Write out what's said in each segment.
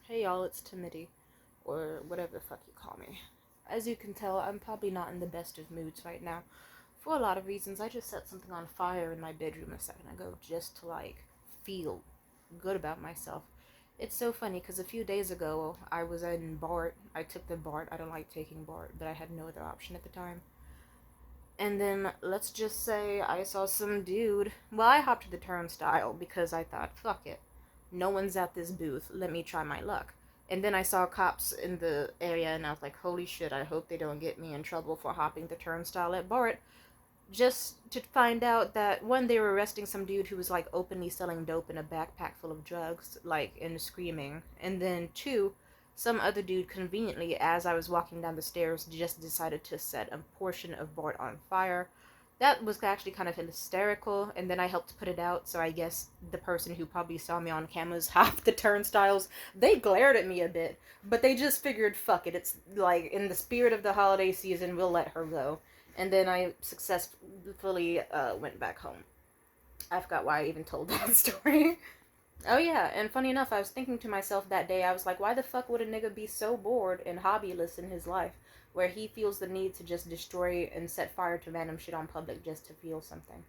Hey y'all, it's Timidity, or whatever the fuck you call me. As you can tell, I'm probably not in the best of moods right now. For a lot of reasons, I just set something on fire in my bedroom a second ago just to, feel good about myself. It's so funny because a few days ago, I was in BART. I took the BART. I don't like taking BART, but I had no other option at the time. And then, let's just say I saw some dude. Well, I hopped to the turnstile because I thought, fuck it. No one's at this booth. Let me try my luck. And then I saw cops in the area, and I was like, holy shit, I hope they don't get me in trouble for hopping the turnstile at BART. Just to find out that, one, they were arresting some dude who was, openly selling dope in a backpack full of drugs, and screaming. And then, two, some other dude conveniently, as I was walking down the stairs, just decided to set a portion of BART on fire. That was actually kind of hysterical, and then I helped put it out, so I guess the person who probably saw me on cameras hopped the turnstiles. They glared at me a bit, but they just figured, fuck it, it's in the spirit of the holiday season, we'll let her go. And then I successfully went back home. I forgot why I even told that story. Oh yeah, and funny enough, I was thinking to myself that day, I was like, why the fuck would a nigga be so bored and hobbyless in his life, where he feels the need to just destroy and set fire to random shit on public just to feel something?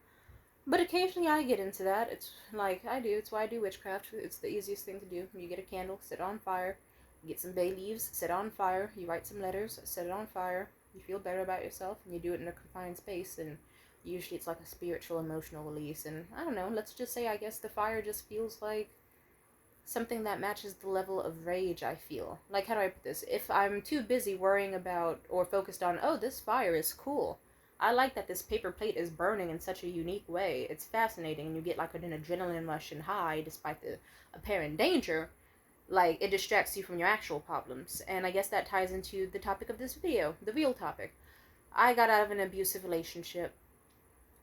But occasionally I get into that. It's like I do. It's why I do witchcraft. It's the easiest thing to do. You get a candle, set it on fire. You get some bay leaves, set it on fire. You write some letters, set it on fire. You feel better about yourself, and you do it in a confined space. And usually it's like a spiritual, emotional release. And I don't know. Let's just say I guess the fire just feels like something that matches the level of rage I feel. Like, how do I put this? If I'm too busy worrying about or focused on, oh, this fire is cool. I like that this paper plate is burning in such a unique way. It's fascinating, and you get like an adrenaline rush and high despite the apparent danger. Like, it distracts you from your actual problems. And I guess that ties into the topic of this video, the real topic. I got out of an abusive relationship.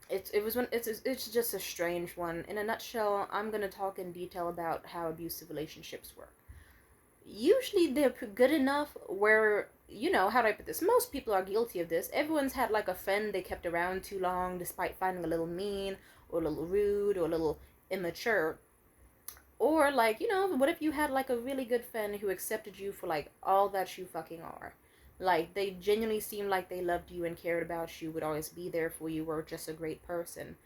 It's just a strange one. In a nutshell, I'm gonna talk in detail about how abusive relationships work. Usually they're good enough where, how do I put this? Most people are guilty of this. Everyone's had like a friend they kept around too long despite finding a little mean or a little rude or a little immature. Or what if you had like a really good friend who accepted you for like all that you fucking are? Like, they genuinely seemed like they loved you and cared about you, would always be there for you, were just a great person.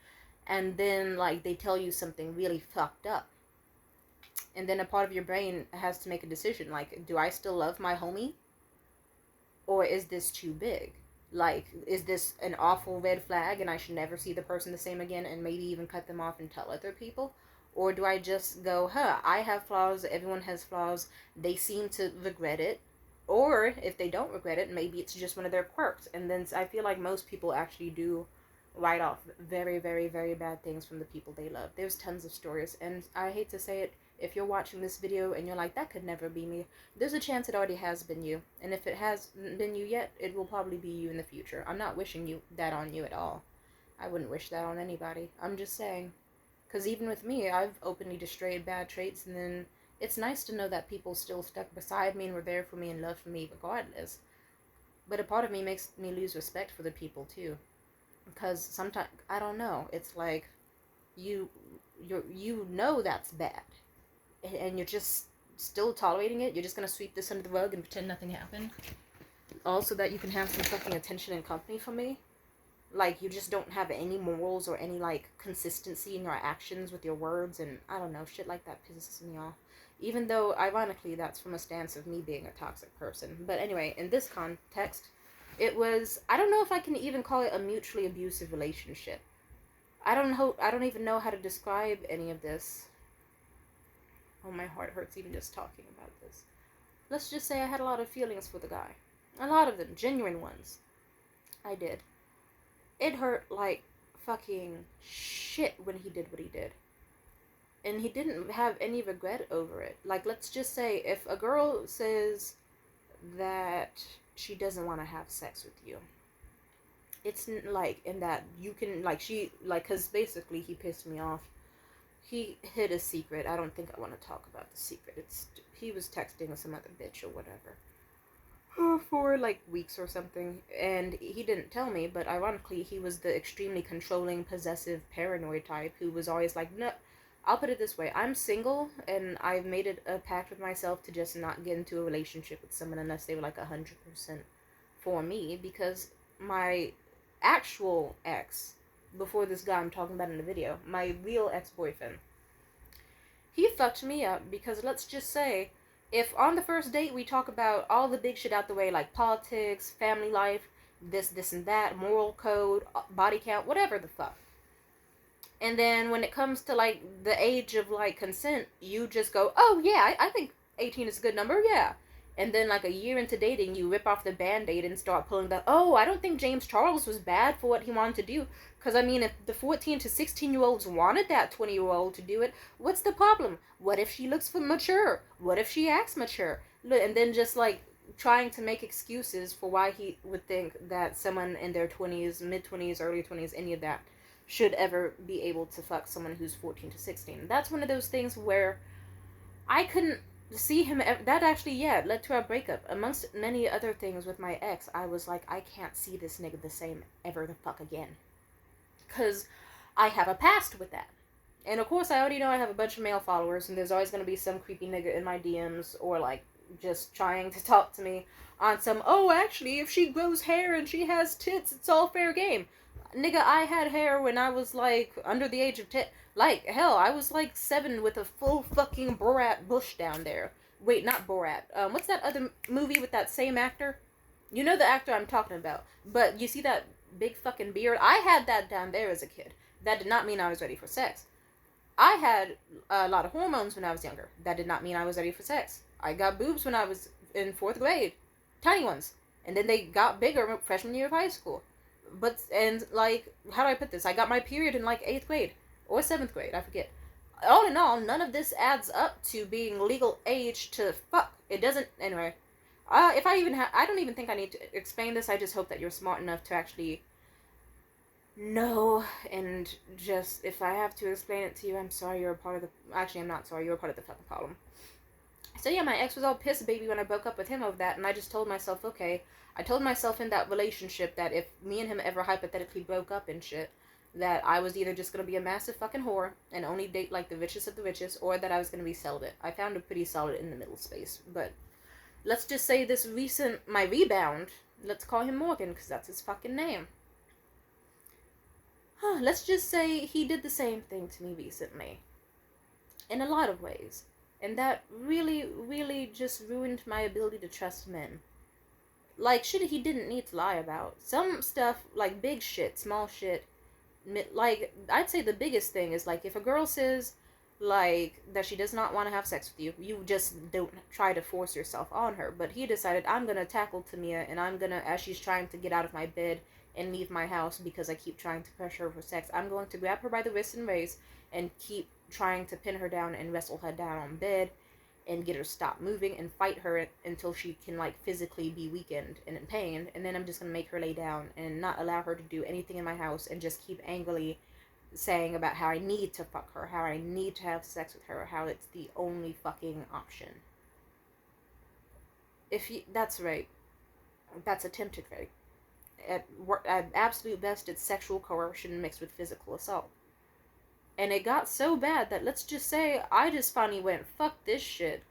And then, they tell you something really fucked up. And then a part of your brain has to make a decision. Like, do I still love my homie? Or is this too big? Like, is this an awful red flag and I should never see the person the same again and maybe even cut them off and tell other people? Or do I just go, I have flaws, everyone has flaws, they seem to regret it. Or if they don't regret it, maybe it's just one of their quirks. And then I feel like most people actually do write off very, very, very bad things from the people they love. There's tons of stories, and I hate to say it, if you're watching this video and you're like, that could never be me, there's a chance it already has been you. And if it hasn't been you yet, it will probably be you in the future. I'm not wishing that on you at all. I wouldn't wish that on anybody. I'm just saying. Because even with me, I've openly destroyed bad traits, and then it's nice to know that people still stuck beside me and were there for me and loved me regardless. But a part of me makes me lose respect for the people too. Because sometimes, I don't know, it's like you know that's bad, and you're just still tolerating it. You're just gonna sweep this under the rug and pretend nothing happened, all so that you can have some fucking attention and company from me. Like, you just don't have any morals or any consistency in your actions with your words, and I don't know, shit like that pisses me off. Even though, ironically, that's from a stance of me being a toxic person. But anyway, in this context, it was, I don't know if I can even call it a mutually abusive relationship. I don't even know how to describe any of this. Oh, my heart hurts even just talking about this. Let's just say I had a lot of feelings for the guy. A lot of them, genuine ones. I did. It hurt like fucking shit when he did what he did. And he didn't have any regret over it. Like, let's just say, if a girl says that she doesn't want to have sex with you, it's like, in that you can, because basically he pissed me off. He hid a secret. I don't think I want to talk about the secret. He was texting with some other bitch or whatever for weeks or something, and he didn't tell me, but ironically he was the extremely controlling, possessive, paranoid type who was always like, no, I'll put it this way. I'm single, and I've made it a pact with myself to just not get into a relationship with someone unless they were like 100% for me, because my actual ex, before this guy I'm talking about in the video, my real ex-boyfriend, he fucked me up because, let's just say, if on the first date we talk about all the big shit out the way, like politics, family life, this and that, moral code, body count, whatever the fuck, and then when it comes to like the age of like consent, you just go, oh yeah, I think 18 is a good number, yeah. And then like a year into dating, you rip off the band-aid and start pulling that, oh, I don't think James Charles was bad for what he wanted to do. Because I mean, if the 14 to 16-year-olds wanted that 20-year-old to do it, what's the problem? What if she looks for mature? What if she acts mature? And then just like trying to make excuses for why he would think that someone in their 20s, mid-20s, early 20s, any of that, should ever be able to fuck someone who's 14 to 16. That's one of those things where I couldn't see him. That actually, yeah, led to our breakup. Amongst many other things with my ex, I was like, I can't see this nigga the same ever the fuck again. Because I have a past with that. And of course, I already know I have a bunch of male followers, and there's always going to be some creepy nigga in my DMs, or like just trying to talk to me on some, oh, actually, if she grows hair and she has tits, it's all fair game. Nigga, I had hair when I was like under the age of 10. Like, hell, I was like 7 with a full fucking Borat bush down there. Wait, not Borat. What's that other movie with that same actor? You know the actor I'm talking about. But you see that big fucking beard? I had that down there as a kid. That did not mean I was ready for sex. I had a lot of hormones when I was younger. That did not mean I was ready for sex. I got boobs when I was in 4th grade. Tiny ones. And then they got bigger freshman year of high school. But, and like, how do I put this? I got my period in like 8th grade. Or 7th grade, I forget. All in all, none of this adds up to being legal age to fuck. It doesn't, anyway. If I even I don't even think I need to explain this. I just hope that you're smart enough to actually know, and just, if I have to explain it to you, I'm sorry, you're a part of the, actually, I'm not sorry, you're a part of the fucking problem. So yeah, my ex was all pissed baby when I broke up with him over that, and I just told myself, okay, I told myself in that relationship that if me and him ever hypothetically broke up and shit, that I was either just going to be a massive fucking whore and only date like the richest of the richest, or that I was going to be celibate. I found a pretty solid in the middle space, but let's just say this recent, my rebound, let's call him Morgan, because that's his fucking name. Let's just say he did the same thing to me recently. In a lot of ways. And that really, really just ruined my ability to trust men. Like, shit he didn't need to lie about. Some stuff, like big shit, small shit, like, I'd say the biggest thing is, like, if a girl says, like, that she does not want to have sex with you, you just don't try to force yourself on her. But he decided, I'm gonna tackle Tamia, and I'm gonna, as she's trying to get out of my bed and leave my house because I keep trying to pressure her for sex, I'm going to grab her by the wrist and raise and keep trying to pin her down and wrestle her down on bed and get her to stop moving and fight her until she can, like, physically be weakened and in pain. And then I'm just going to make her lay down and not allow her to do anything in my house, and just keep angrily saying about how I need to fuck her, how I need to have sex with her, how it's the only fucking option. That's right. That's attempted rape. At absolute best, it's sexual coercion mixed with physical assault. And it got so bad that, let's just say, I just finally went, fuck this shit.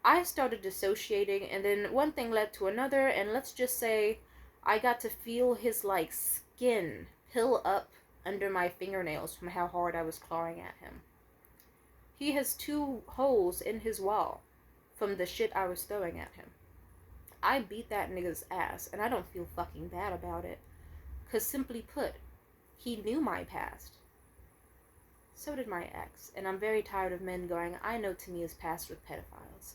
I started dissociating, and then one thing led to another, and let's just say I got to feel his, like, skin pill up under my fingernails from how hard I was clawing at him. He has 2 holes in his wall from the shit I was throwing at him. I beat that nigga's ass, and I don't feel fucking bad about it. 'Cause simply put, he knew my past. So did my ex, and I'm very tired of men going, I know Tamia's past with pedophiles.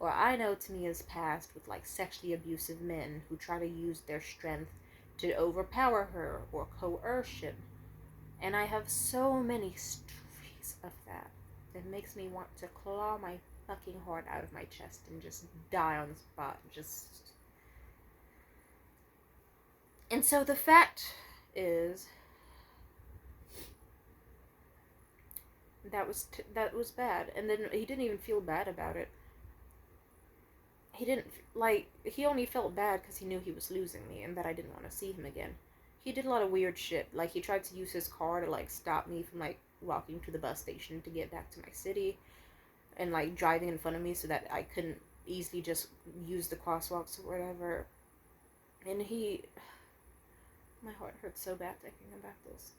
Or I know Tamia's past with, like, sexually abusive men who try to use their strength to overpower her or coercion. And I have so many stories of that. It makes me want to claw my fucking heart out of my chest and just die on the spot. And so the fact is, that was bad. And then he didn't even feel bad about it. He didn't, like, he only felt bad because he knew he was losing me and that I didn't want to see him again. He did a lot of weird shit. Like, he tried to use his car to, like, stop me from, like, walking to the bus station to get back to my city, and like driving in front of me so that I couldn't easily just use the crosswalks or whatever. And my heart hurts so bad thinking about this.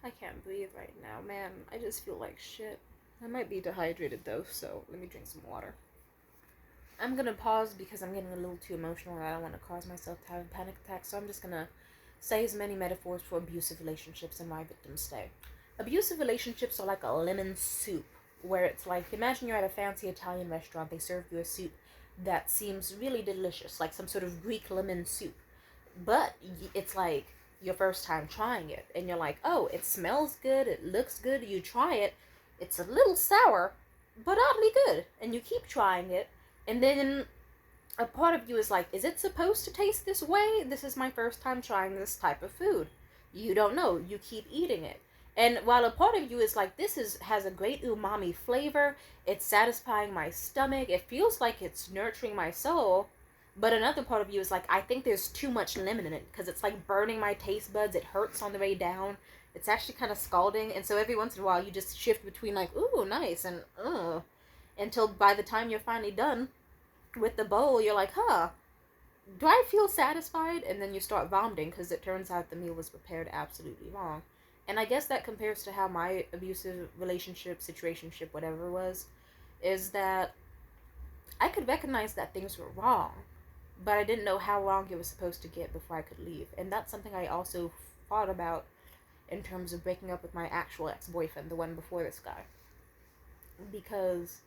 I can't breathe right now, man. I just feel like shit. I might be dehydrated though, so let me drink some water. I'm gonna pause because I'm getting a little too emotional and I don't want to cause myself to have a panic attack, so I'm just gonna say as many metaphors for abusive relationships and why victims stay. Abusive relationships are like a lemon soup, where it's like, imagine you're at a fancy Italian restaurant, they serve you a soup that seems really delicious, like some sort of Greek lemon soup, but it's like your first time trying it, and you're like, oh, it smells good, it looks good, you try it, it's a little sour, but oddly good, and you keep trying it, and then a part of you is like, is it supposed to taste this way? This is my first time trying this type of food. You don't know, you keep eating it. And while a part of you is like, has a great umami flavor, it's satisfying my stomach, it feels like it's nurturing my soul, but another part of you is like, I think there's too much lemon in it, because it's like burning my taste buds, it hurts on the way down, it's actually kind of scalding, and so every once in a while you just shift between like, ooh, nice, and until by the time you're finally done with the bowl, you're like, huh, do I feel satisfied? And then you start vomiting, because it turns out the meal was prepared absolutely wrong. And I guess that compares to how my abusive relationship, situationship, whatever it was, is that I could recognize that things were wrong, but I didn't know how long it was supposed to get before I could leave. And that's something I also thought about in terms of breaking up with my actual ex-boyfriend, the one before this guy. Because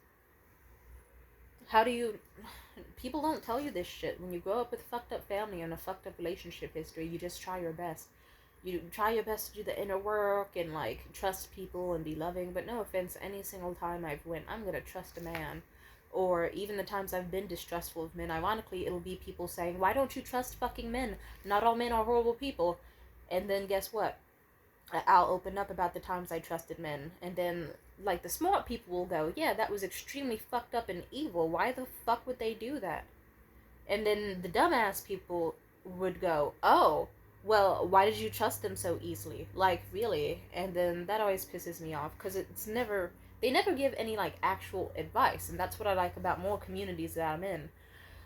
people don't tell you this shit. When you grow up with a fucked up family and a fucked up relationship history, you just try your best. You try your best to do the inner work and like trust people and be loving, but no offense, any single time I've went, I'm gonna trust a man, or even the times I've been distrustful of men, ironically, it'll be people saying, why don't you trust fucking men? Not all men are horrible people. And then guess what? I'll open up about the times I trusted men, and then like the smart people will go, yeah, that was extremely fucked up and evil, why the fuck would they do that? And then the dumbass people would go, oh, well, why did you trust them so easily? Like, really? And then that always pisses me off, because they never give any, like, actual advice, and that's what I like about more communities that I'm in.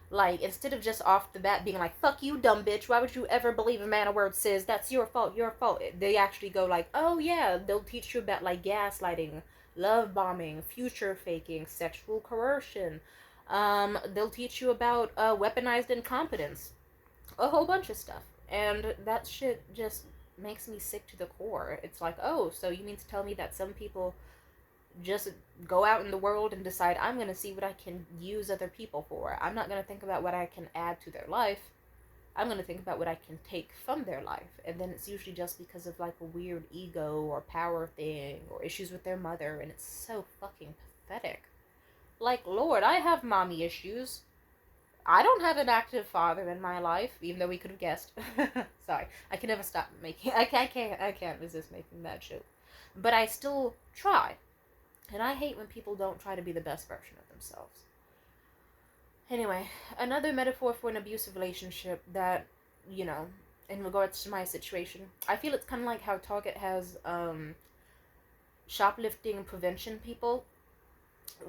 Like, instead of just off the bat being like, fuck you, dumb bitch, why would you ever believe a man a word says, that's your fault, they actually go like, oh yeah, they'll teach you about, like, gaslighting, love bombing, future faking, sexual coercion, they'll teach you about, weaponized incompetence, a whole bunch of stuff. And that shit just makes me sick to the core. It's like, oh, so you mean to tell me that some people just go out in the world and decide, I'm going to see what I can use other people for. I'm not going to think about what I can add to their life. I'm going to think about what I can take from their life. And then it's usually just because of like a weird ego or power thing or issues with their mother. And it's so fucking pathetic. Like, Lord, I have mommy issues. I don't have an active father in my life, even though we could have guessed. Sorry, I can never stop making. I can't resist making that joke. But I still try, and I hate when people don't try to be the best version of themselves. Anyway, another metaphor for an abusive relationship that, you know, in regards to my situation, I feel it's kind of like how Target has shoplifting prevention people,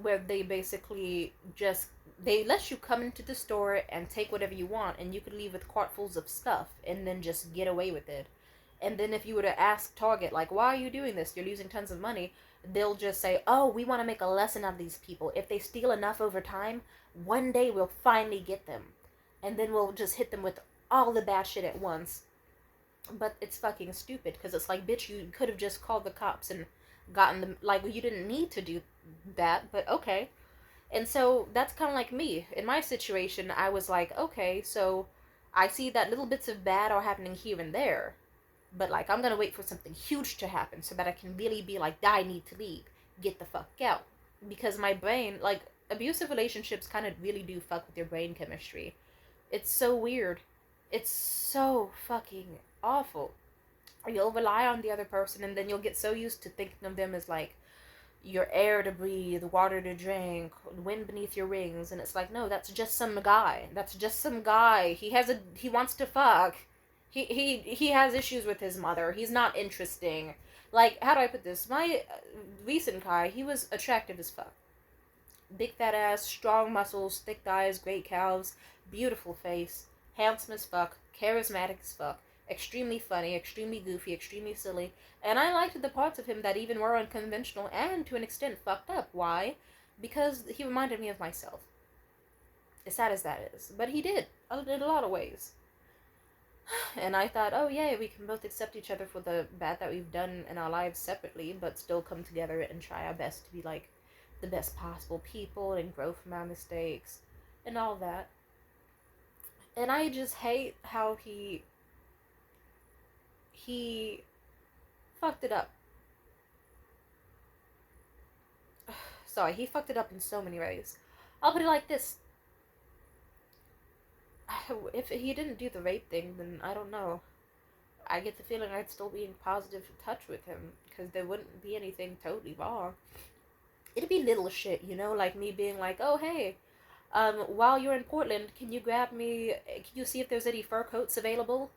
where they basically just, they let you come into the store and take whatever you want, and you could leave with cartfuls of stuff and then just get away with it. And then if you were to ask Target, like, why are you doing this? You're losing tons of money. They'll just say, oh, we want to make a lesson out of these people. If they steal enough over time, one day we'll finally get them. And then we'll just hit them with all the bad shit at once. But it's fucking stupid, because it's like, bitch, you could have just called the cops and gotten them, like, you didn't need to do that, but okay. And so that's kind of like me. In my situation, I was like, okay, so I see that little bits of bad are happening here and there, but like, I'm gonna wait for something huge to happen so that I can really be like, I need to leave, get the fuck out. Because my brain, like, abusive relationships kind of really do fuck with your brain chemistry. It's so weird. It's so fucking awful. You'll rely on the other person, and then you'll get so used to thinking of them as like your air to breathe, water to drink, wind beneath your wings, and it's like, no, that's just some guy. That's just some guy. He wants to fuck. He has issues with his mother. He's not interesting. Like, how do I put this? My recent guy, he was attractive as fuck. Big fat ass, strong muscles, thick thighs, great calves, beautiful face, handsome as fuck, charismatic as fuck, extremely funny, extremely goofy, extremely silly, and I liked the parts of him that even were unconventional and to an extent fucked up. Why? Because he reminded me of myself. As sad as that is. But he did. In a lot of ways. And I thought, oh yeah, we can both accept each other for the bad that we've done in our lives separately, but still come together and try our best to be like the best possible people and grow from our mistakes and all that. And I just hate how he fucked it up. Sorry, he fucked it up in so many ways. I'll put it like this. If he didn't do the rape thing, then I don't know. I get the feeling I'd still be in positive touch with him, because there wouldn't be anything totally wrong. It'd be little shit, you know, like me being like, oh, hey, while you're in Portland, can you see if there's any fur coats available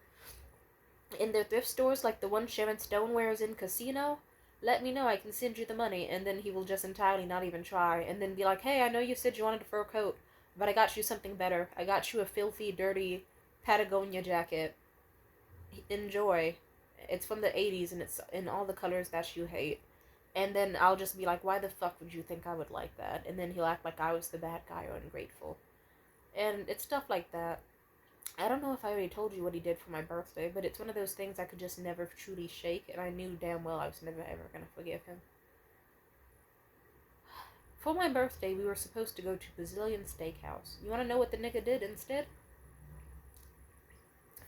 in their thrift stores, like the one Sharon Stone wears in Casino? Let me know, I can send you the money. And then he will just entirely not even try, and then be like, hey, I know you said you wanted a fur coat, but I got you something better. I got you a filthy, dirty Patagonia jacket. Enjoy. It's from the 80s, and it's in all the colors that you hate. And then I'll just be like, why the fuck would you think I would like that? And then he'll act like I was the bad guy or ungrateful. And it's stuff like that. I don't know if I already told you what he did for my birthday, but it's one of those things I could just never truly shake, and I knew damn well I was never ever gonna forgive him. For my birthday, we were supposed to go to Brazilian Steakhouse. You wanna know what the nigga did instead?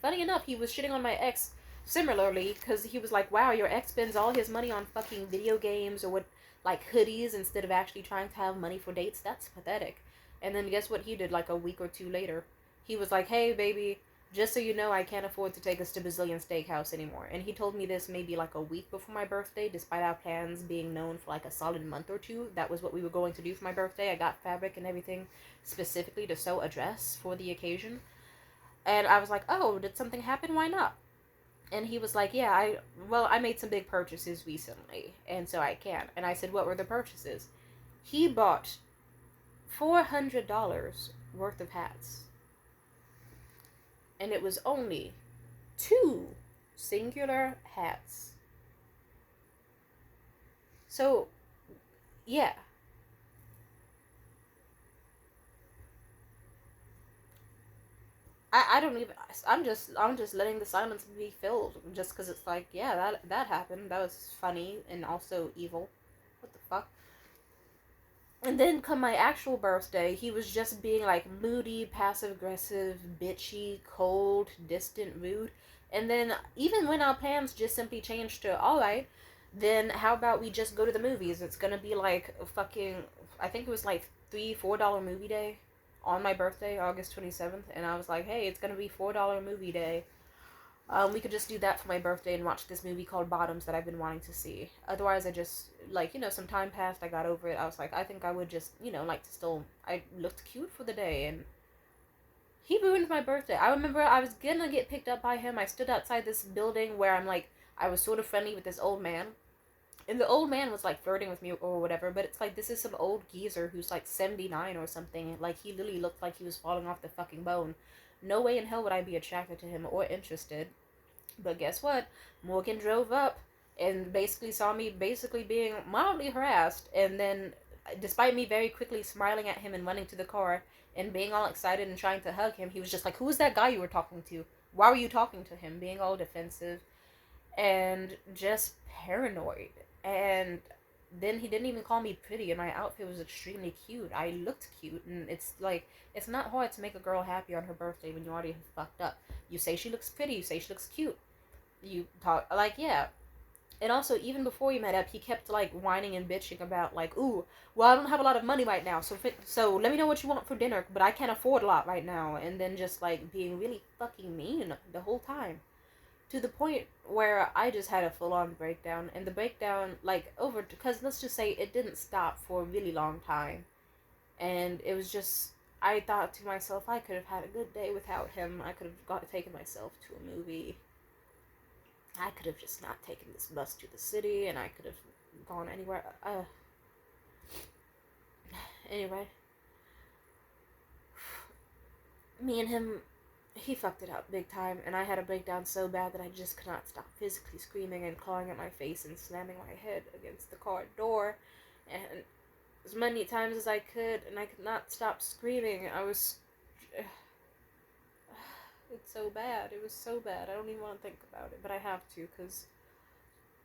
Funny enough, he was shitting on my ex similarly, because he was like, wow, your ex spends all his money on fucking video games or what, like hoodies, instead of actually trying to have money for dates. That's pathetic. And then guess what he did like a week or two later? He was like, hey, baby, just so you know, I can't afford to take us to Brazilian Steakhouse anymore. And he told me this maybe like a week before my birthday, despite our plans being known for like a solid month or two. That was what we were going to do for my birthday. I got fabric and everything specifically to sew a dress for the occasion. And I was like, oh, did something happen? Why not? And he was like, yeah, I made some big purchases recently, and so I can. And I said, what were the purchases? He bought $400 worth of hats. And it was only 2 singular hats. So, yeah. I don't even. I'm just letting the silence be filled, just because it's like, yeah, that happened. That was funny and also evil. What the fuck? And then come my actual birthday, he was just being like moody, passive aggressive, bitchy, cold, distant, rude. And then even when our plans just simply changed to, alright, then how about we just go to the movies? It's gonna be like a fucking, I think it was like $3-4 movie day on my birthday, August 27th. And I was like, hey, it's gonna be $4 movie day. We could just do that for my birthday and watch this movie called Bottoms that I've been wanting to see. Otherwise, I just, like, you know, some time passed, I got over it. I was like, I think I would just, you know, like to still, I looked cute for the day, and he ruined my birthday. I remember I was gonna get picked up by him. I stood outside this building where I'm like, I was sort of friendly with this old man. And the old man was like flirting with me or whatever, but it's like, this is some old geezer who's like 79 or something. Like, he literally looked like he was falling off the fucking bone. No way in hell would I be attracted to him or interested. But guess what? Morgan drove up and basically saw me basically being mildly harassed. And then, despite me very quickly smiling at him and running to the car and being all excited and trying to hug him, he was just like, who was that guy you were talking to? Why were you talking to him? Being all defensive and just paranoid. And then he didn't even call me pretty, and my outfit was extremely cute. I looked cute, and it's like, it's not hard to make a girl happy on her birthday when you already fucked up. You say she looks pretty, you say she looks cute. You talk, like, yeah. And also, even before we met up, he kept, like, whining and bitching about, like, ooh, well, I don't have a lot of money right now, so let me know what you want for dinner, but I can't afford a lot right now. And then just, like, being really fucking mean the whole time. To the point where I just had a full-on breakdown. And the breakdown, like, because let's just say it didn't stop for a really long time. And it was just, I thought to myself, I could have had a good day without him. I could have taken myself to a movie. I could have just not taken this bus to the city, and I could have gone anywhere. Anyway, me and him, he fucked it up big time, and I had a breakdown so bad that I just could not stop physically screaming and clawing at my face and slamming my head against the car door, and as many times as I could, and I could not stop screaming. I was... It's so bad. It was so bad. I don't even want to think about it, but I have to, because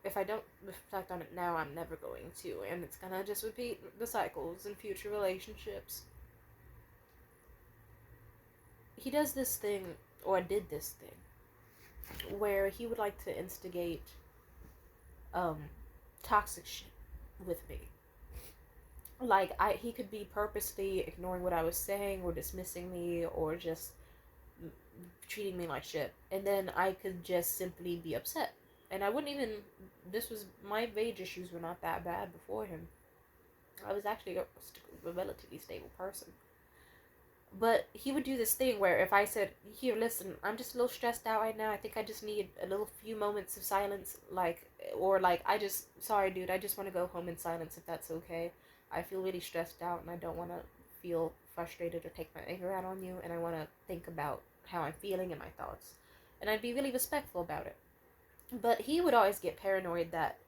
if I don't reflect on it now, I'm never going to, and it's gonna just repeat the cycles in future relationships. He does this thing, or did this thing, where he would like to instigate, toxic shit with me. Like, he could be purposely ignoring what I was saying, or dismissing me, or just treating me like shit, and then I could just simply be upset. And I wouldn't even, my rage issues were not that bad before him. I was actually a relatively stable person. But he would do this thing where if I said, here, listen, I'm just a little stressed out right now, I think I just need a little few moments of silence, sorry dude, I just want to go home in silence if that's okay. I feel really stressed out and I don't want to feel frustrated or take my anger out on you, and I want to think about how I'm feeling and my thoughts. And I'd be really respectful about it. But he would always get paranoid that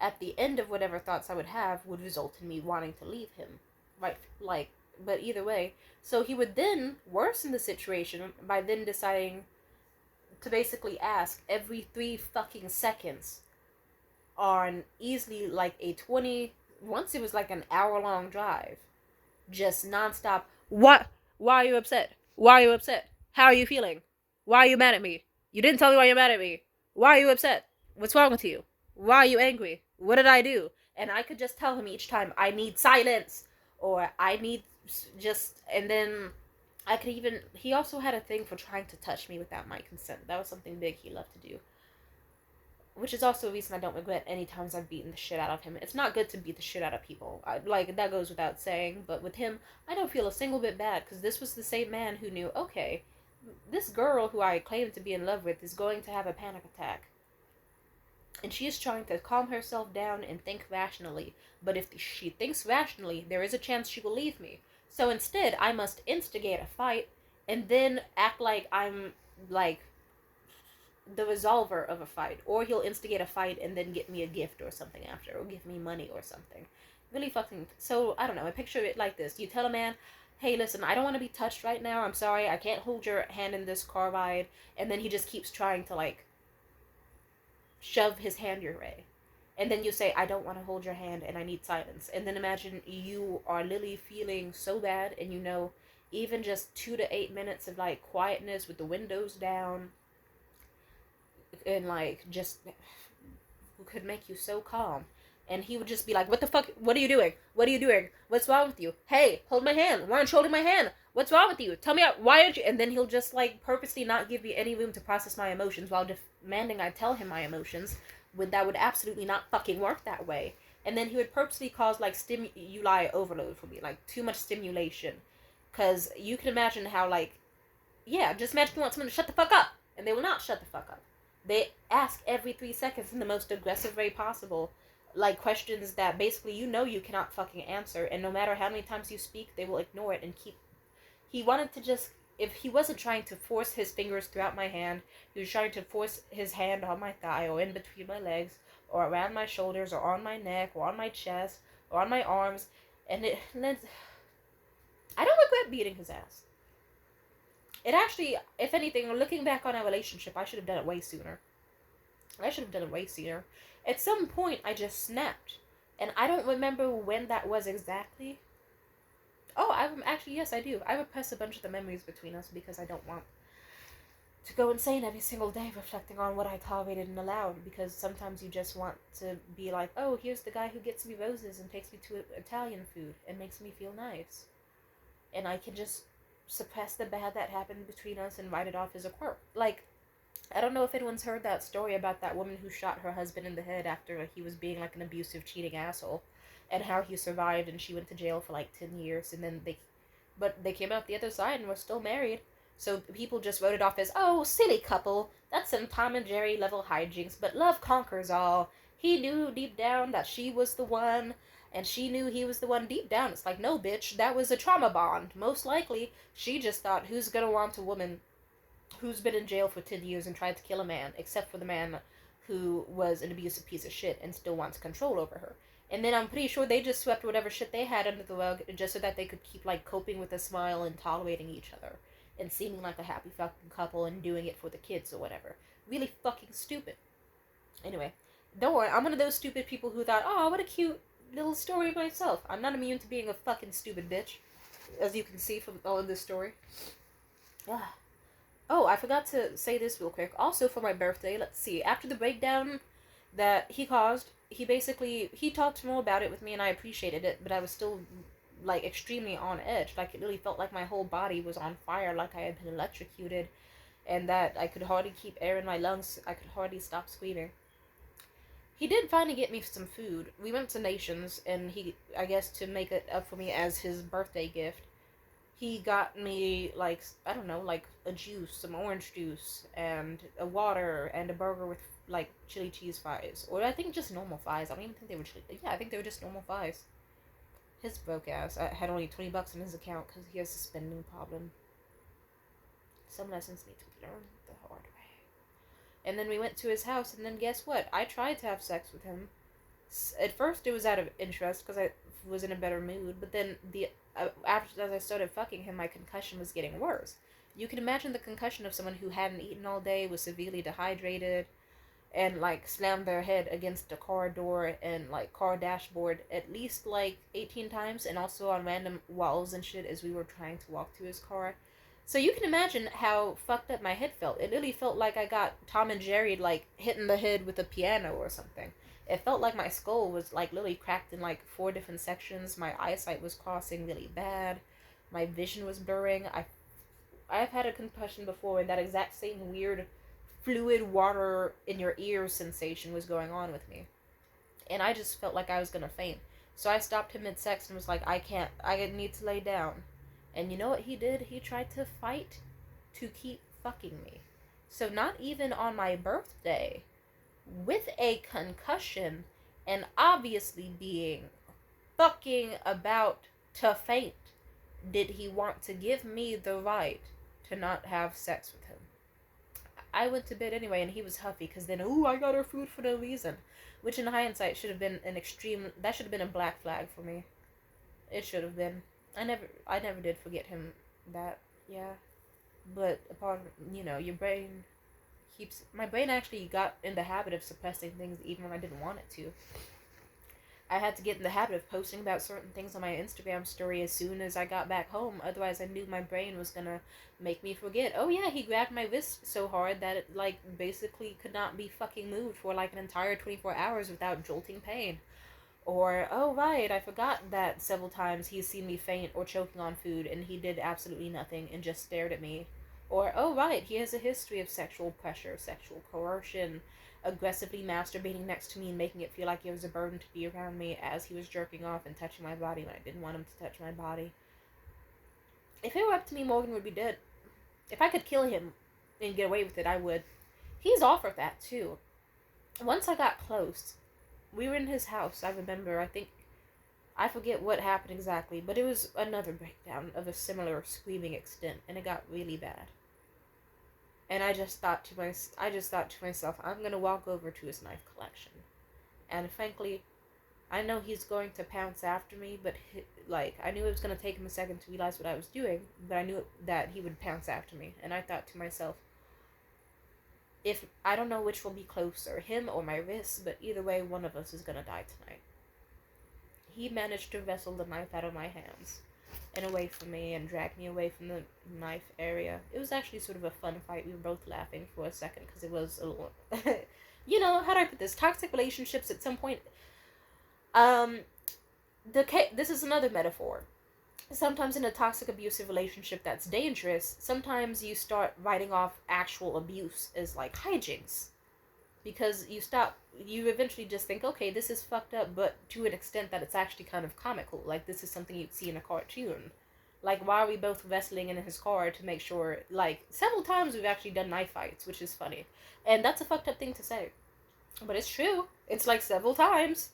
at the end of whatever thoughts I would have would result in me wanting to leave him. Right? But either way. So he would then worsen the situation by then deciding to basically ask every 3 fucking seconds on easily once it was like an hour-long drive, just nonstop, what? Why are you upset? Why are you upset? How are you feeling? Why are you mad at me? You didn't tell me why you're mad at me. Why are you upset? What's wrong with you? Why are you angry? What did I do? And I could just tell him each time, I need silence, or I need and then he also had a thing for trying to touch me without my consent. That was something big he loved to do. Which is also a reason I don't regret any times I've beaten the shit out of him. It's not good to beat the shit out of people. That goes without saying. But with him, I don't feel a single bit bad, because this was the same man who knew, okay, this girl who I claim to be in love with is going to have a panic attack. And she is trying to calm herself down and think rationally. But if she thinks rationally, there is a chance she will leave me. So instead, I must instigate a fight and then act like I'm, the resolver of a fight, or he'll instigate a fight and then get me a gift or something after, or give me money or something. Really fucking... So, I don't know, I picture it like this. You tell a man, hey, listen, I don't want to be touched right now, I'm sorry, I can't hold your hand in this car ride, and then he just keeps trying to, shove his hand your way. And then you say, I don't want to hold your hand and I need silence. And then imagine you are literally feeling so bad, and even just 2 to 8 minutes of, quietness with the windows down, and just could make you so calm. And he would just be like, what the fuck, what are you doing, what's wrong with you, hey, hold my hand, why aren't you holding my hand, what's wrong with you, tell me out, why aren't you, and then he'll just purposely not give me any room to process my emotions while demanding I tell him my emotions, when that would absolutely not fucking work that way. And then he would purposely cause stimuli overload for me, too much stimulation, because you can imagine how just imagine you want someone to shut the fuck up, and they will not shut the fuck up. They ask every 3 seconds in the most aggressive way possible, questions that basically you cannot fucking answer, and no matter how many times you speak, they will ignore it and keep... He wanted to just... If he wasn't trying to force his fingers throughout my hand, he was trying to force his hand on my thigh, or in between my legs, or around my shoulders, or on my neck, or on my chest, or on my arms, and then... I don't regret beating his ass. It actually, if anything, looking back on our relationship, I should have done it way sooner. At some point, I just snapped. And I don't remember when that was exactly. Oh, yes, I do. I repress a bunch of the memories between us because I don't want to go insane every single day reflecting on what I tolerated and allowed. Because sometimes you just want to be like, oh, here's the guy who gets me roses and takes me to Italian food and makes me feel nice. And I can just suppress the bad that happened between us and write it off as a quirk. I don't know if anyone's heard that story about that woman who shot her husband in the head after he was being an abusive, cheating asshole, and how he survived and she went to jail for 10 years, and then but they came out the other side and were still married. So people just wrote it off as, oh, silly couple. That's some Tom and Jerry level hijinks, but love conquers all. He knew deep down that she was the one, and she knew he was the one deep down. It's like, no, bitch, that was a trauma bond. Most likely, she just thought, who's gonna want a woman who's been in jail for 10 years and tried to kill a man, except for the man who was an abusive piece of shit and still wants control over her. And then I'm pretty sure they just swept whatever shit they had under the rug just so that they could keep, like, coping with a smile and tolerating each other. And seeming like a happy fucking couple and doing it for the kids or whatever. Really fucking stupid. Anyway, don't worry, I'm one of those stupid people who thought, oh, what a cute little story myself. I'm not immune to being a fucking stupid bitch, as you can see from all of this story. Ah. Oh, I forgot to say this real quick. Also, for my birthday, let's see, after the breakdown that he caused, he talked more about it with me and I appreciated it, but I was still, like, extremely on edge. Like, it really felt like my whole body was on fire, like I had been electrocuted, and that I could hardly keep air in my lungs. I could hardly stop screaming. He did finally get me some food. We went to Nations, and he, I guess to make it up for me as his birthday gift, he got me, like, I don't know, like, a juice, some orange juice, and a water, and a burger with, like, chili cheese fries. Or I think just normal fries. I don't even think they were chili. Yeah, I think they were just normal fries. His broke ass. I had only $20 in his account because he has a spending problem. Some lessons need to be learned the hard way. And then we went to his house, and then guess what? I tried to have sex with him. At first, it was out of interest because I was in a better mood, but then after as I started fucking him, my concussion was getting worse. You can imagine the concussion of someone who hadn't eaten all day, was severely dehydrated, and, like, slammed their head against a car door and, like, car dashboard at least, like, 18 times, and also on random walls and shit as we were trying to walk to his car. So you can imagine how fucked up my head felt. It really felt like I got Tom and Jerry, like, hitting the head with a piano or something. It felt like my skull was, like, literally cracked in, like, 4 different sections. My eyesight was crossing really bad. My vision was blurring. I've had a concussion before, and that exact same weird fluid water in your ears sensation was going on with me. And I just felt like I was gonna faint. So I stopped him mid-sex and was like, I need to lay down. And you know what he did? He tried to fight to keep fucking me. So not even on my birthday, with a concussion, and obviously being fucking about to faint, did he want to give me the right to not have sex with him. I went to bed anyway, and he was huffy, because then, ooh, I got her food for no reason. Which in hindsight should have been that should have been a black flag for me. It should have been. I never did forget him that, yeah. But upon, your brain my brain actually got in the habit of suppressing things even when I didn't want it to. I had to get in the habit of posting about certain things on my Instagram story as soon as I got back home. Otherwise, I knew my brain was gonna make me forget. Oh yeah, he grabbed my wrist so hard that it, like, basically could not be fucking moved for, like, an entire 24 hours without jolting pain. Or, oh right, I forgot that several times he's seen me faint or choking on food and he did absolutely nothing and just stared at me. Or, oh right, he has a history of sexual pressure, sexual coercion, aggressively masturbating next to me and making it feel like it was a burden to be around me as he was jerking off and touching my body when I didn't want him to touch my body. If it were up to me, Morgan would be dead. If I could kill him and get away with it, I would. He's offered that, too. Once I got close, we were in his house, I remember. I forget what happened exactly, but it was another breakdown of a similar screaming extent, and it got really bad. And I just thought to myself, I'm gonna walk over to his knife collection. And frankly, I know he's going to pounce after me, but I knew it was gonna take him a second to realize what I was doing, but I knew that he would pounce after me. And I thought to myself, if I don't know which will be closer, him or my wrist, but either way, one of us is gonna die tonight. He managed to wrestle the knife out of my hands and away from me and drag me away from the knife area. It was actually sort of a fun fight. We were both laughing for a second because it was a little... how do I put this? Toxic relationships at some point... This is another metaphor. Sometimes in a toxic abusive relationship that's dangerous, sometimes you start writing off actual abuse as, like, hijinks. Because you eventually just think, okay, this is fucked up, but to an extent that it's actually kind of comical. Like, this is something you'd see in a cartoon. Like, why are we both wrestling in his car to make sure, like, several times we've actually done knife fights, which is funny. And that's a fucked up thing to say. But it's true. It's like several times.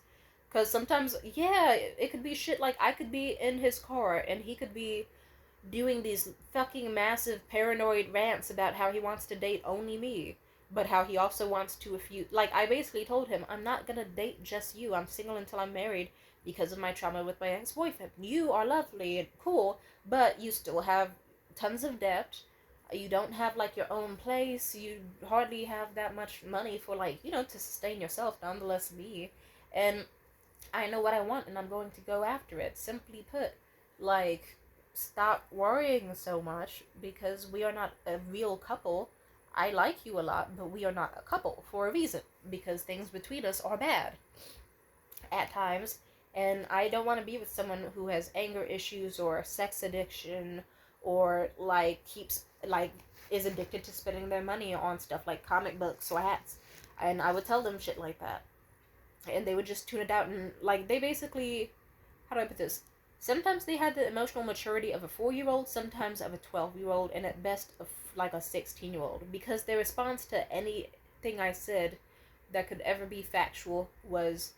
Because sometimes, yeah, it could be shit like I could be in his car and he could be doing these fucking massive paranoid rants about how he wants to date only me, but how he also wants to, if you, like, I basically told him, I'm not gonna date just you, I'm single until I'm married because of my trauma with my ex-boyfriend. You are lovely and cool, but you still have tons of debt. You don't have, like, your own place. You hardly have that much money for, like, you know, to sustain yourself, nonetheless me. And I know what I want and I'm going to go after it. Simply put, like, stop worrying so much because we are not a real couple. I like you a lot, but we are not a couple for a reason because things between us are bad at times. And I don't want to be with someone who has anger issues or sex addiction or, like, keeps, like, is addicted to spending their money on stuff like comic books or hats. And I would tell them shit like that. And they would just tune it out and, like, they basically, how do I put this? Sometimes they had the emotional maturity of a 4-year-old, sometimes of a 12-year-old, and at best of, like, a 16-year-old. Because their response to anything I said that could ever be factual was,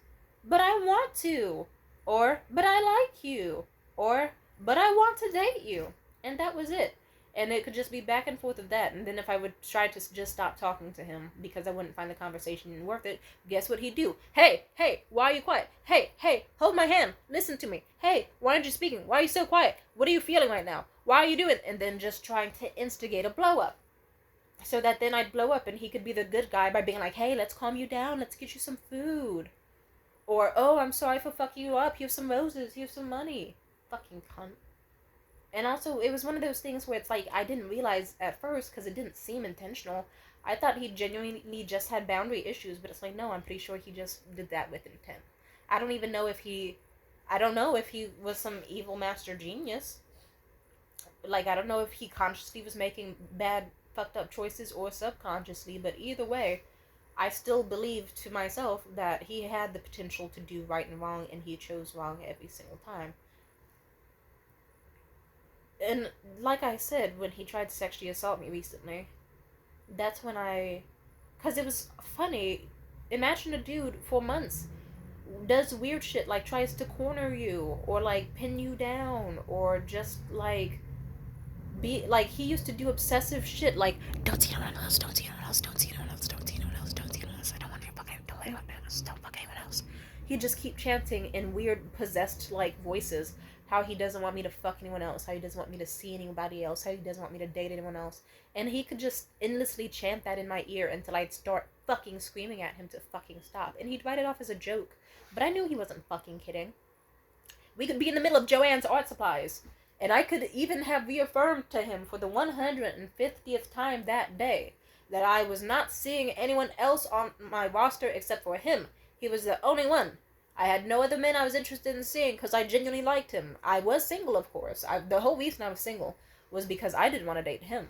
but I want to, or, but I like you, or, but I want to date you. And that was it. And it could just be back and forth of that. And then if I would try to just stop talking to him because I wouldn't find the conversation worth it, guess what he'd do? Hey, why are you quiet? Hey, hold my hand. Listen to me. Hey, why aren't you speaking? Why are you so quiet? What are you feeling right now? Why are you doing? And then just trying to instigate a blow up. So that then I'd blow up and he could be the good guy by being like, hey, let's calm you down. Let's get you some food. Or, oh, I'm sorry for fucking you up. Here's some roses. Here's some money. Fucking cunt. And also, it was one of those things where it's like, I didn't realize at first, because it didn't seem intentional. I thought he genuinely just had boundary issues, but it's like, no, I'm pretty sure he just did that with intent. I don't even know if he was some evil master genius. Like, I don't know if he consciously was making bad, fucked up choices or subconsciously, but either way, I still believe to myself that he had the potential to do right and wrong, and he chose wrong every single time. And like I said, when he tried to sexually assault me recently, that's when because it was funny. Imagine a dude for months does weird shit, like tries to corner you, or like pin you down, or just like be like, he used to do obsessive shit like, don't see anyone else, don't see anyone else, don't see anyone else, don't see anyone else, don't see anyone else, I don't want you fucking, don't anyone else, don't fuck anyone else. He'd just keep chanting in weird possessed like voices how he doesn't want me to fuck anyone else, how he doesn't want me to see anybody else, how he doesn't want me to date anyone else. And he could just endlessly chant that in my ear until I'd start fucking screaming at him to fucking stop. And he'd write it off as a joke. But I knew he wasn't fucking kidding. We could be in the middle of Joanne's art supplies. And I could even have reaffirmed to him for the 150th time that day that I was not seeing anyone else on my roster except for him. He was the only one. I had no other men I was interested in seeing because I genuinely liked him. I was single, of course. The whole reason I was single was because I didn't want to date him.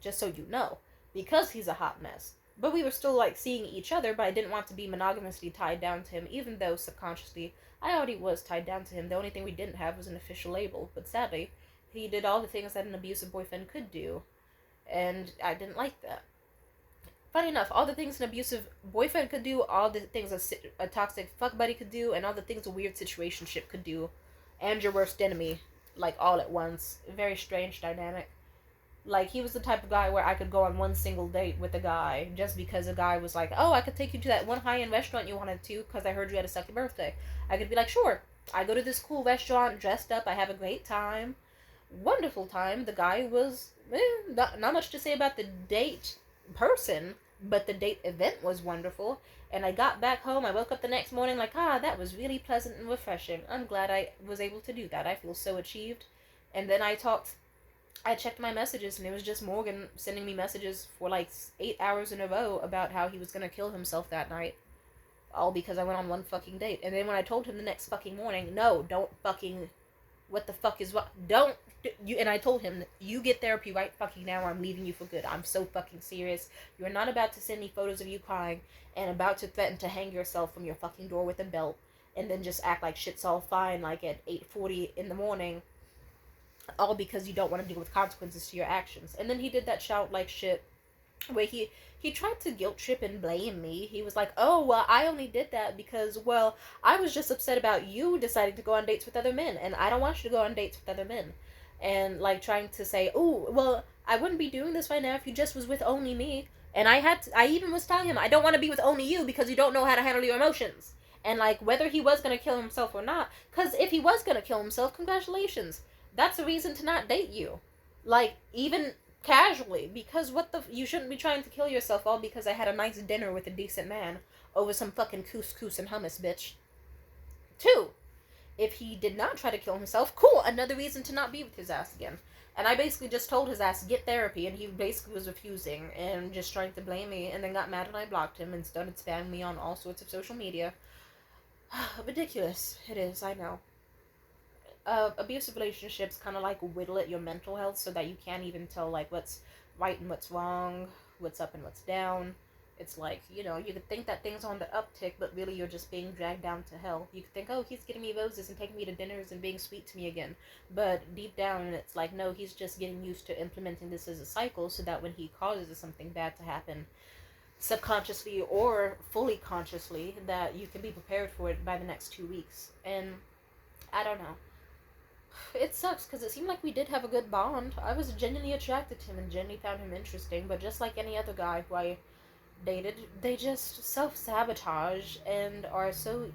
Just so you know. Because he's a hot mess. But we were still, like, seeing each other, but I didn't want to be monogamously tied down to him, even though subconsciously I already was tied down to him. The only thing we didn't have was an official label. But sadly, he did all the things that an abusive boyfriend could do. And I didn't like that. Funny enough, all the things an abusive boyfriend could do, all the things a toxic fuck buddy could do, and all the things a weird situationship could do, and your worst enemy, like, all at once. A very strange dynamic. Like, he was the type of guy where I could go on one single date with a guy just because a guy was like, oh, I could take you to that one high-end restaurant you wanted to because I heard you had a sucky birthday. I could be like, sure. I go to this cool restaurant, dressed up, I have a great time. Wonderful time. The guy was, not much to say about the date person, but the date event was wonderful. And I got back home, I woke up the next morning like, that was really pleasant and refreshing. I'm glad I was able to do that. I feel so achieved. And then I checked my messages, and it was just Morgan sending me messages for like 8 hours in a row about how he was gonna kill himself that night. All because I went on one fucking date. And then when I told him the next fucking morning, no, don't fucking, what the fuck is what, don't, you, and I told him, you get therapy right fucking now, or I'm leaving you for good. I'm so fucking serious. You're not about to send me photos of you crying, and about to threaten to hang yourself from your fucking door with a belt, and then just act like shit's all fine, like at 8:40 in the morning. all because you don't want to deal with consequences to your actions. And then he did that childlike shit where he tried to guilt trip and blame me. He was like, "Oh, well, I only did that because, well, I was just upset about you deciding to go on dates with other men, and I don't want you to go on dates with other men." And like trying to say, "Oh, well, I wouldn't be doing this right now if you just was with only me." And I even was telling him, "I don't want to be with only you because you don't know how to handle your emotions." And like whether he was gonna kill himself or not, because if he was gonna kill himself, congratulations, that's a reason to not date you. Like even casually, because you shouldn't be trying to kill yourself all because I had a nice dinner with a decent man over some fucking couscous and hummus, bitch. Two, if he did not try to kill himself, cool, another reason to not be with his ass again. And I basically just told his ass, get therapy, and he basically was refusing and just trying to blame me, and then got mad when I blocked him and started spamming me on all sorts of social media. Ridiculous. It is, I know. Abusive relationships kind of like whittle at your mental health so that you can't even tell like what's right and what's wrong, what's up and what's down. It's like, you know, you could think that things are on the uptick, but really you're just being dragged down to hell. You could think, oh, he's getting me roses and taking me to dinners and being sweet to me again. But deep down, it's like, no, he's just getting used to implementing this as a cycle so that when he causes something bad to happen, subconsciously or fully consciously, that you can be prepared for it by the next 2 weeks. And I don't know. It sucks because it seemed like we did have a good bond. I was genuinely attracted to him and genuinely found him interesting, but just like any other guy who I dated, they just self-sabotage and are so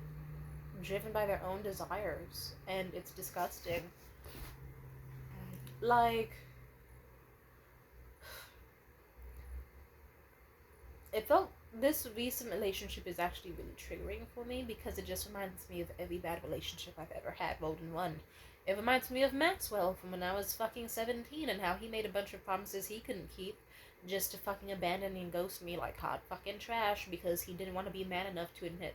driven by their own desires, and it's disgusting. Like, it felt, this recent relationship is actually really triggering for me because it just reminds me of every bad relationship I've ever had rolled in one. It reminds me of Maxwell from when I was fucking 17 and how he made a bunch of promises he couldn't keep just to fucking abandon and ghost me like hot fucking trash because he didn't want to be man enough to admit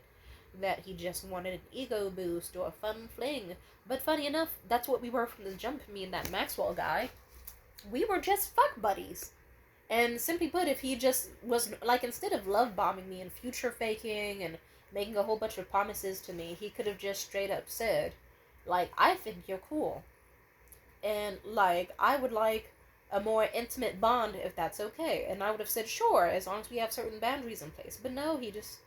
that he just wanted an ego boost or a fun fling. But funny enough, that's what we were from the jump, me and that Maxwell guy. We were just fuck buddies. And simply put, if he just was, like, instead of love bombing me and future faking and making a whole bunch of promises to me, he could have just straight up said, like, I think you're cool. And, like, I would like a more intimate bond if that's okay. And I would have said, sure, as long as we have certain boundaries in place. But no, he just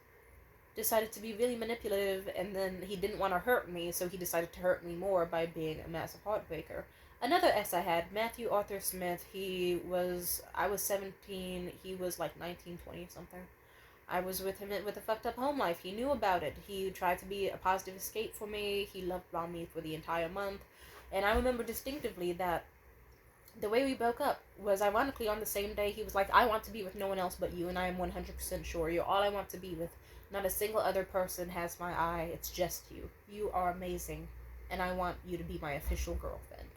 decided to be really manipulative, and then he didn't want to hurt me, so he decided to hurt me more by being a massive heartbreaker. Another ex I had, Matthew Arthur Smith, I was 17, he was like 19, 20 something. I was with him with a fucked up home life. He knew about it. He tried to be a positive escape for me. He loved bombed me for the entire month. And I remember distinctively that the way we broke up was ironically on the same day. He was like, I want to be with no one else but you, and I am 100% sure you're all I want to be with. Not a single other person has my eye. It's just you. You are amazing, and I want you to be my official girlfriend.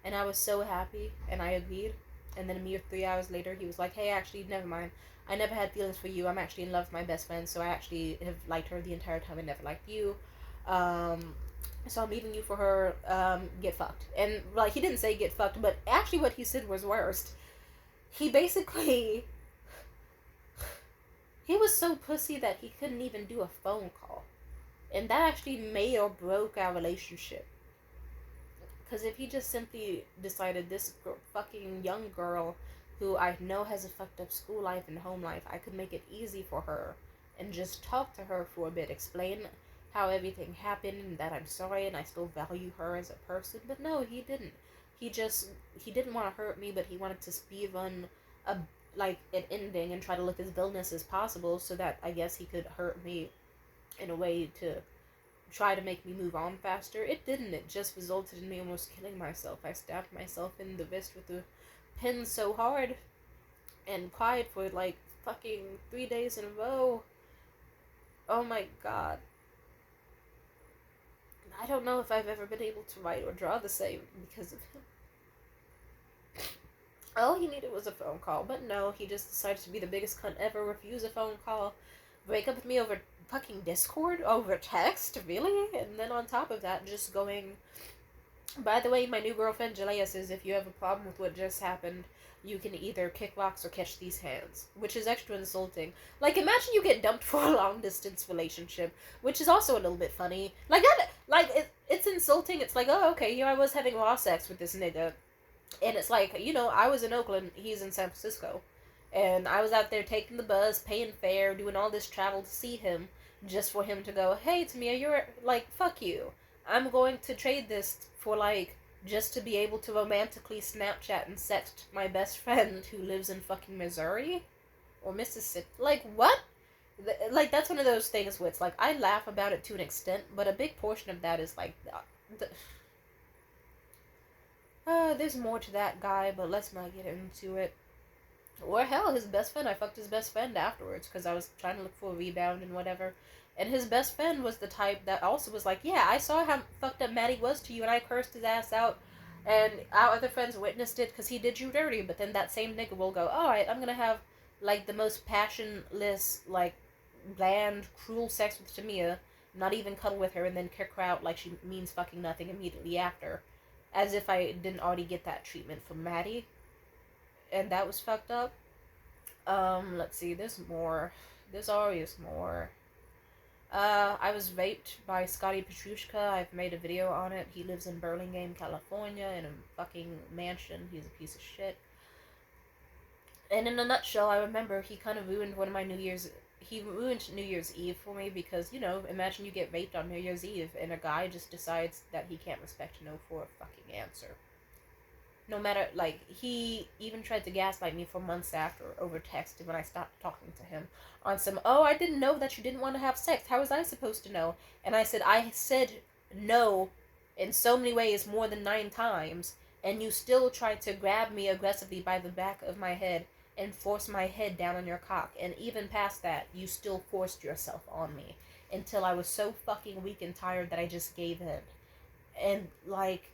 And I was so happy, and I agreed. And then a mere 3 hours later, he was like, hey, actually, never mind. I never had feelings for you. I'm actually in love with my best friend, so I actually have liked her the entire time. I never liked you. So I'm leaving you for her. Get fucked. And, like, he didn't say get fucked, but actually what he said was worst. He basically... He was so pussy that he couldn't even do a phone call. And that actually made or broke our relationship. Because if he just simply decided this fucking young girl who I know has a fucked up school life and home life, I could make it easy for her and just talk to her for a bit, explain how everything happened and that I'm sorry and I still value her as a person. But no, he didn't. He didn't want to hurt me, but he wanted to speedrun an ending and try to look as villainous as possible so that I guess he could hurt me in a way to try to make me move on faster. It didn't. It just resulted in me almost killing myself. I stabbed myself in the wrist with a pin so hard and cried for like fucking 3 days in a row. Oh my god. I don't know if I've ever been able to write or draw the same because of him. All he needed was a phone call, but no, he just decided to be the biggest cunt ever, refuse a phone call, break up with me over fucking Discord, over text, really? And then on top of that, just going, by the way, my new girlfriend Jalea says if you have a problem with what just happened, you can either kick rocks or catch these hands, which is extra insulting. Like, imagine you get dumped for a long-distance relationship, which is also a little bit funny. Like, it's insulting. It's like, oh, okay, here I was having raw sex with this nigga, And it's like, I was in Oakland, he's in San Francisco. And I was out there taking the bus, paying fare, doing all this travel to see him, just for him to go, hey, Tamia, you're, like, fuck you. I'm going to trade this for, like, just to be able to romantically Snapchat and sext my best friend who lives in fucking Missouri? Or Mississippi. Like, what? Like, that's one of those things where it's like, I laugh about it to an extent, but a big portion of that is, like, there's more to that guy, but let's not get into it. Or hell, his best friend. I fucked his best friend afterwards because I was trying to look for a rebound and whatever. And his best friend was the type that also was like, yeah, I saw how fucked up Maddie was to you, and I cursed his ass out. And our other friends witnessed it because he did you dirty. But then that same nigga will go, alright, I'm gonna have, like, the most passionless, like, bland, cruel sex with Tamia, not even cuddle with her, and then kick her out like she means fucking nothing immediately after. As if I didn't already get that treatment from Maddie. And that was fucked up. Let's see, there's more. There's always more. I was raped by Scotty Petrushka. I've made a video on it. He lives in Burlingame, California, in a fucking mansion. He's a piece of shit. And in a nutshell, I remember he kind of ruined one of my New Year's... He ruined New Year's Eve for me because, imagine you get raped on New Year's Eve and a guy just decides that he can't respect no for a fucking answer. No matter, like, he even tried to gaslight me for months after over text when I stopped talking to him on some, oh, I didn't know that you didn't want to have sex. How was I supposed to know? And I said no in so many ways more than 9 times, and you still tried to grab me aggressively by the back of my head and force my head down on your cock. And even past that, you still forced yourself on me until I was so fucking weak and tired that I just gave in. And, like,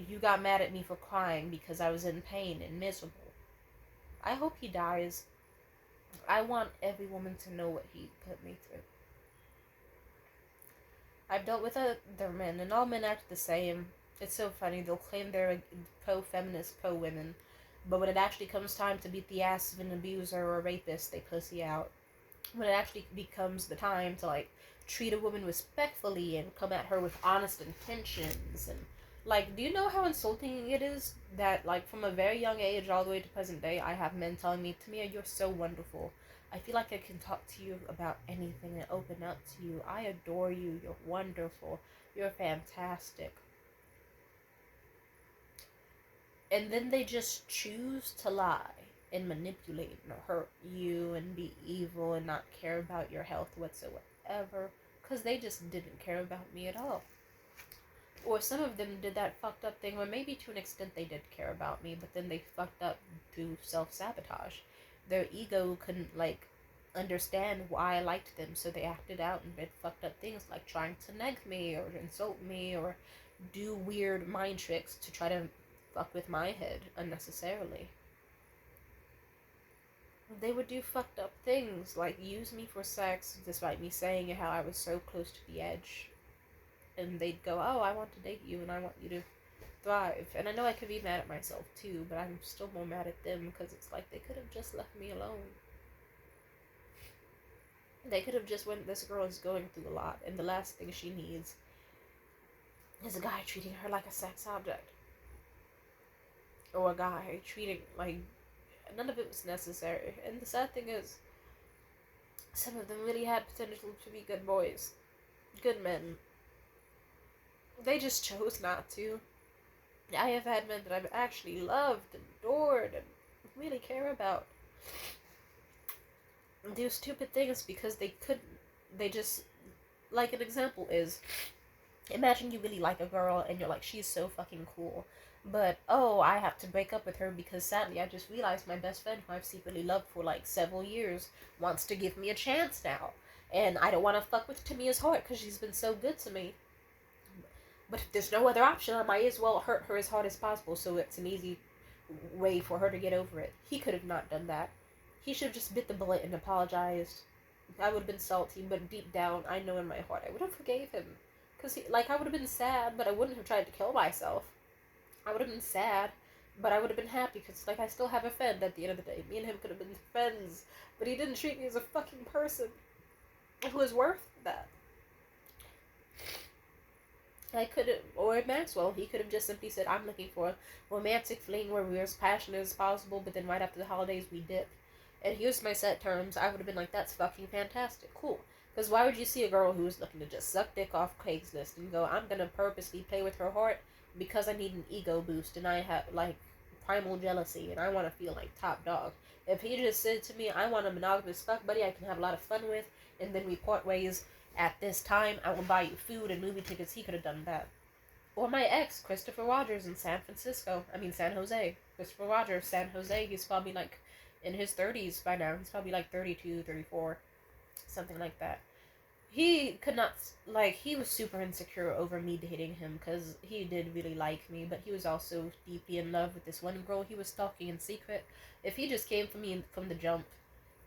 you got mad at me for crying because I was in pain and miserable. I hope he dies. I want every woman to know what he put me through. I've dealt with other men, and all men act the same. It's so funny. They'll claim they're pro-feminist, pro-women, but when it actually comes time to beat the ass of an abuser or a rapist, they pussy out. When it actually becomes the time to, like, treat a woman respectfully and come at her with honest intentions and, like, do you know how insulting it is that, like, from a very young age all the way to present day, I have men telling me, Tamia, you're so wonderful. I feel like I can talk to you about anything and open up to you. I adore you. You're wonderful. You're fantastic. And then they just choose to lie and manipulate and hurt you and be evil and not care about your health whatsoever because they just didn't care about me at all. Or some of them did that fucked up thing where maybe to an extent they did care about me, but then they fucked up through self-sabotage. Their ego couldn't, like, understand why I liked them, so they acted out and did fucked up things like trying to neg me or insult me or do weird mind tricks to try to fuck with my head unnecessarily. They would do fucked up things, like use me for sex, despite me saying how I was so close to the edge. And they'd go, oh, I want to date you, and I want you to thrive. And I know I could be mad at myself, too, but I'm still more mad at them, because it's like, they could have just left me alone. They could have just went, this girl is going through a lot, and the last thing she needs is a guy treating her like a sex object. Or a guy treating, like, none of it was necessary. And the sad thing is, some of them really had potential to be good boys. Good men. They just chose not to. I have had men that I've actually loved and adored and really care about do stupid things because they couldn't. They just, like, an example is, imagine you really like a girl and you're like, she's so fucking cool, but, oh, I have to break up with her because sadly I just realized my best friend, who I've secretly loved for like several years, wants to give me a chance now, and I don't want to fuck with Tamia's heart because she's been so good to me. But if there's no other option, I might as well hurt her as hard as possible so it's an easy way for her to get over it. He could have not done that. He should have just bit the bullet and apologized. I would have been salty, but deep down, I know in my heart I would have forgave him. Because, I would have been sad, but I wouldn't have tried to kill myself. I would have been sad, but I would have been happy because, I still have a friend at the end of the day. Me and him could have been friends, but he didn't treat me as a fucking person who is worth that. I could have, or Maxwell, he could have just simply said, I'm looking for a romantic fling where we're as passionate as possible, but then right after the holidays we dip. And here's my set terms. I would have been like, that's fucking fantastic. Cool. Because why would you see a girl who's looking to just suck dick off Craigslist and go, I'm going to purposely play with her heart because I need an ego boost and I have, like, primal jealousy and I want to feel like top dog. If he just said to me, I want a monogamous fuck buddy I can have a lot of fun with, and then we part ways at this time, I will buy you food and movie tickets, he could have done that. Or my ex, Christopher Rogers in San Jose. Christopher Rogers, San Jose, he's probably like in his 30s by now. He's probably like 32, 34, something like that. He could not, like, he was super insecure over me dating him because he did really like me, but he was also deeply in love with this one girl he was stalking in secret. If he just came for me from the jump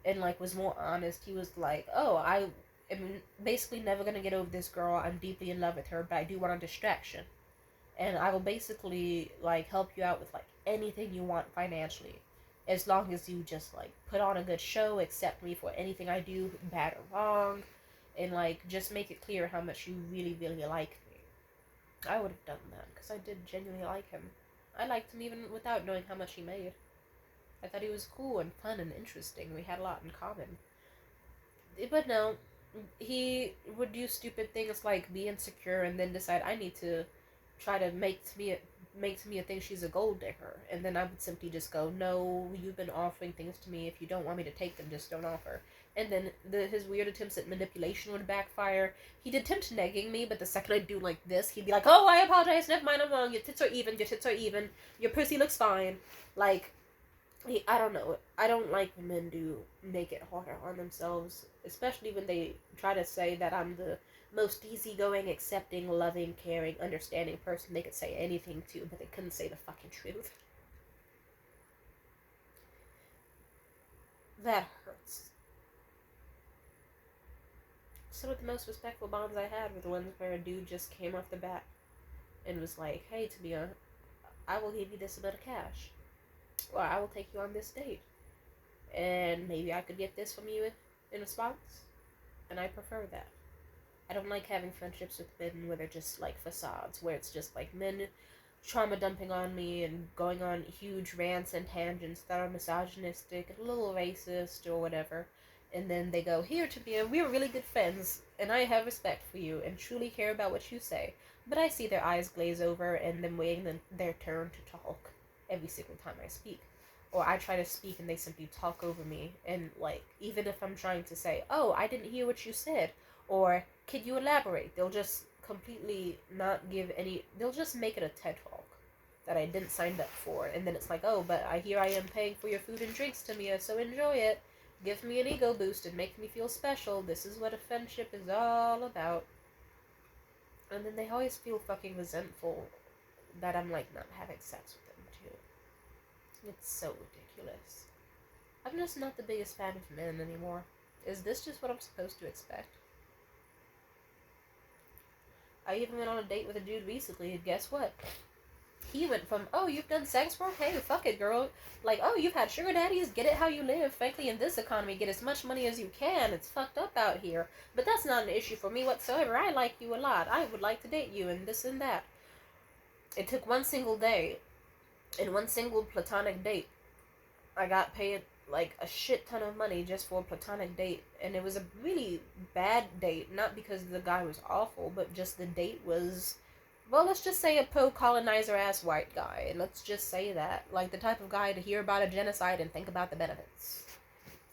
and, like, was more honest, he was like, oh, I am basically never gonna get over this girl. I'm deeply in love with her, but I do want a distraction. And I will basically, like, help you out with, like, anything you want financially. As long as you just, like, put on a good show, accept me for anything I do, bad or wrong, and, like, just make it clear how much you really, really like me. I would have done that, because I did genuinely like him. I liked him even without knowing how much he made. I thought he was cool and fun and interesting. We had a lot in common. But no, he would do stupid things like be insecure and then decide I need to try to make to me a thing she's a gold digger, and then I would simply just go, no, you've been offering things to me. If you don't want me to take them, just don't offer. And then his weird attempts at manipulation would backfire. He'd attempt negging me, but the second I do like this, he'd be like, oh, I apologize, never mind, I'm wrong, your tits are even, your pussy looks fine. Like, I don't know. I don't like when men do make it harder on themselves, especially when they try to say that I'm the most easygoing, accepting, loving, caring, understanding person they could say anything to, but they couldn't say the fucking truth. That hurts. Some of the most respectful bonds I had were the ones where a dude just came off the bat and was like, hey, Tamia, I will give you this amount of cash. Or I will take you on this date. And maybe I could get this from you in response. And I prefer that. I don't like having friendships with men where they're just like facades, where it's just like men trauma dumping on me and going on huge rants and tangents that are misogynistic and a little racist or whatever. And then they go, here, Tamia, we're really good friends, and I have respect for you and truly care about what you say. But I see their eyes glaze over and them waiting their turn to talk every single time I speak. Or I try to speak and they simply talk over me. And, like, even if I'm trying to say, oh, I didn't hear what you said, or could you elaborate, they'll just completely not give any, they'll just make it a TED Talk that I didn't sign up for. And then it's like, oh, but I am paying for your food and drinks, Tamia, so enjoy it. Give me an ego boost and make me feel special. This is what a friendship is all about. And then they always feel fucking resentful that I'm, like, not having sex with them, too. It's so ridiculous. I'm just not the biggest fan of men anymore. Is this just what I'm supposed to expect? I even went on a date with a dude recently, and guess what? He went from, oh, you've done sex work? Hey, fuck it, girl. Like, oh, you've had sugar daddies? Get it how you live. Frankly, in this economy, get as much money as you can. It's fucked up out here. But that's not an issue for me whatsoever. I like you a lot. I would like to date you, and this and that. It took one single day, and one single platonic date. I got paid, like, a shit ton of money just for a platonic date. And it was a really bad date. Not because the guy was awful, but just the date was, well, let's just say a pro-colonizer-ass white guy. And let's just say that. Like, the type of guy to hear about a genocide and think about the benefits.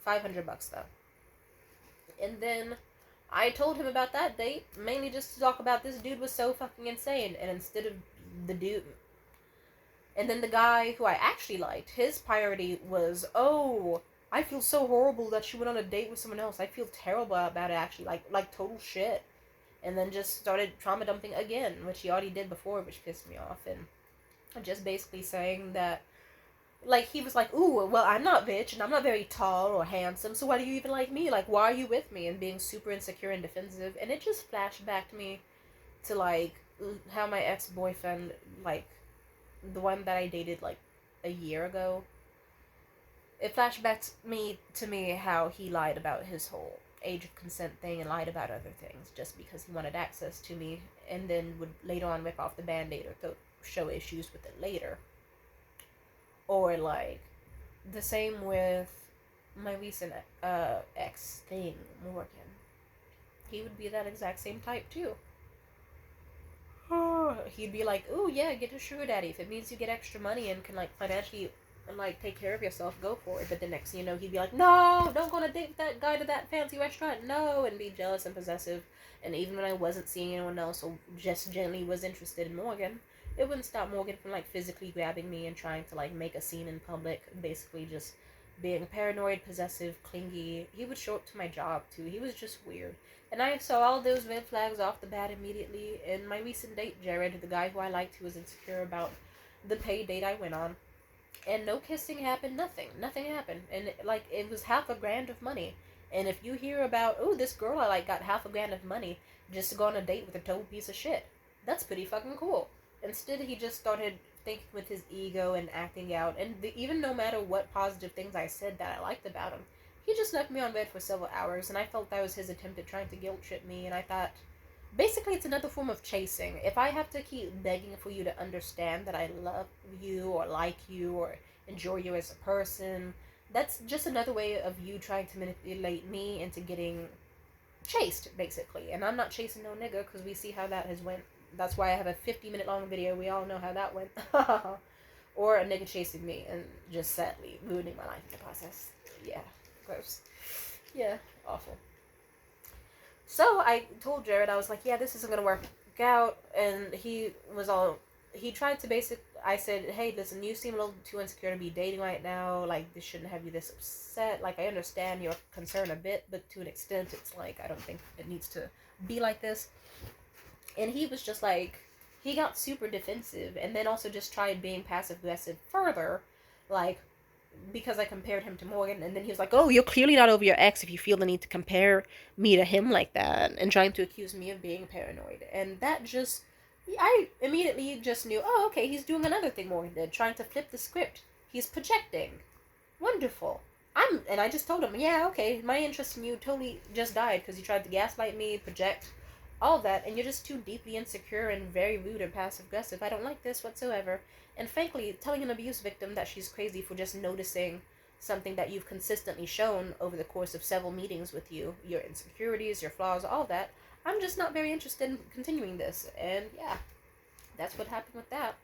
$500 though. And then I told him about that date, mainly just to talk about this dude was so fucking insane. And instead of the dude... And then the guy who I actually liked, his priority was, oh, I feel so horrible that she went on a date with someone else. I feel terrible about it, actually. Like total shit. And then just started trauma dumping again, which he already did before, which pissed me off. And just basically saying that, like, he was like, ooh, well, I'm not bitch, and I'm not very tall or handsome, so why do you even like me? Like, why are you with me? And being super insecure and defensive. And it just flashed back to me to, like, how my ex-boyfriend, like, the one that I dated, like, a year ago, it flashed back to me how he lied about his whole age of consent thing and lied about other things just because he wanted access to me. and then would later on rip off the band-aid or show issues with it later. Or like the same with my recent ex thing, Morgan. He would be that exact same type too. He'd be like, "Ooh, yeah, get a sugar daddy. If it means you get extra money and can like financially and like take care of yourself, go for it." But the next thing you know, he'd be like, "No, don't go on a date with that guy to that fancy restaurant. No," and be jealous and possessive. And even when I wasn't seeing anyone else or just generally was interested in Morgan, it wouldn't stop Morgan from like physically grabbing me and trying to like make a scene in public. Basically, just being paranoid, possessive, clingy. He would show up to my job too. He was just weird. And I saw all those red flags off the bat immediately. In my recent date, Jared, the guy who I liked, who was insecure about the paid date I went on, and no kissing happened, nothing happened. And like, it was $500,000 of money. And if you hear about, oh, this girl I like got $500,000 of money just to go on a date with a total piece of shit, that's pretty fucking cool. Instead, he just started thinking with his ego and acting out. And even no matter what positive things I said that I liked about him, he just left me on bed for several hours, and I felt that was his attempt at trying to guilt trip me, and I thought, basically it's another form of chasing. If I have to keep begging for you to understand that I love you, or like you, or enjoy you as a person, that's just another way of you trying to manipulate me into getting chased, basically. And I'm not chasing no nigga, because we see how that has went. That's why I have a 50-minute long video. We all know how that went. Or a nigga chasing me and just sadly ruining my life in the process. Yeah. Gross. Yeah, awful. So I told Jared, I was like, yeah, this isn't gonna work out, and he tried to I said, hey, listen, you seem a little too insecure to be dating right now, like, this shouldn't have you this upset, like, I understand your concern a bit, but to an extent, it's like, I don't think it needs to be like this. And he was just like, he got super defensive, and then also just tried being passive-aggressive further, like, because I compared him to Morgan, and then he was like, oh, you're clearly not over your ex if you feel the need to compare me to him like that, and trying to accuse me of being paranoid. And that just, I immediately just knew, oh, okay, he's doing another thing Morgan did, trying to flip the script. He's projecting. Wonderful. And I just told him, yeah, okay, my interest in you totally just died, because you tried to gaslight me, project, all of that, and you're just too deeply insecure and very rude and passive-aggressive. I don't like this whatsoever. And frankly, telling an abuse victim that she's crazy for just noticing something that you've consistently shown over the course of several meetings with you, your insecurities, your flaws, all that, I'm just not very interested in continuing this. And yeah, that's what happened with that.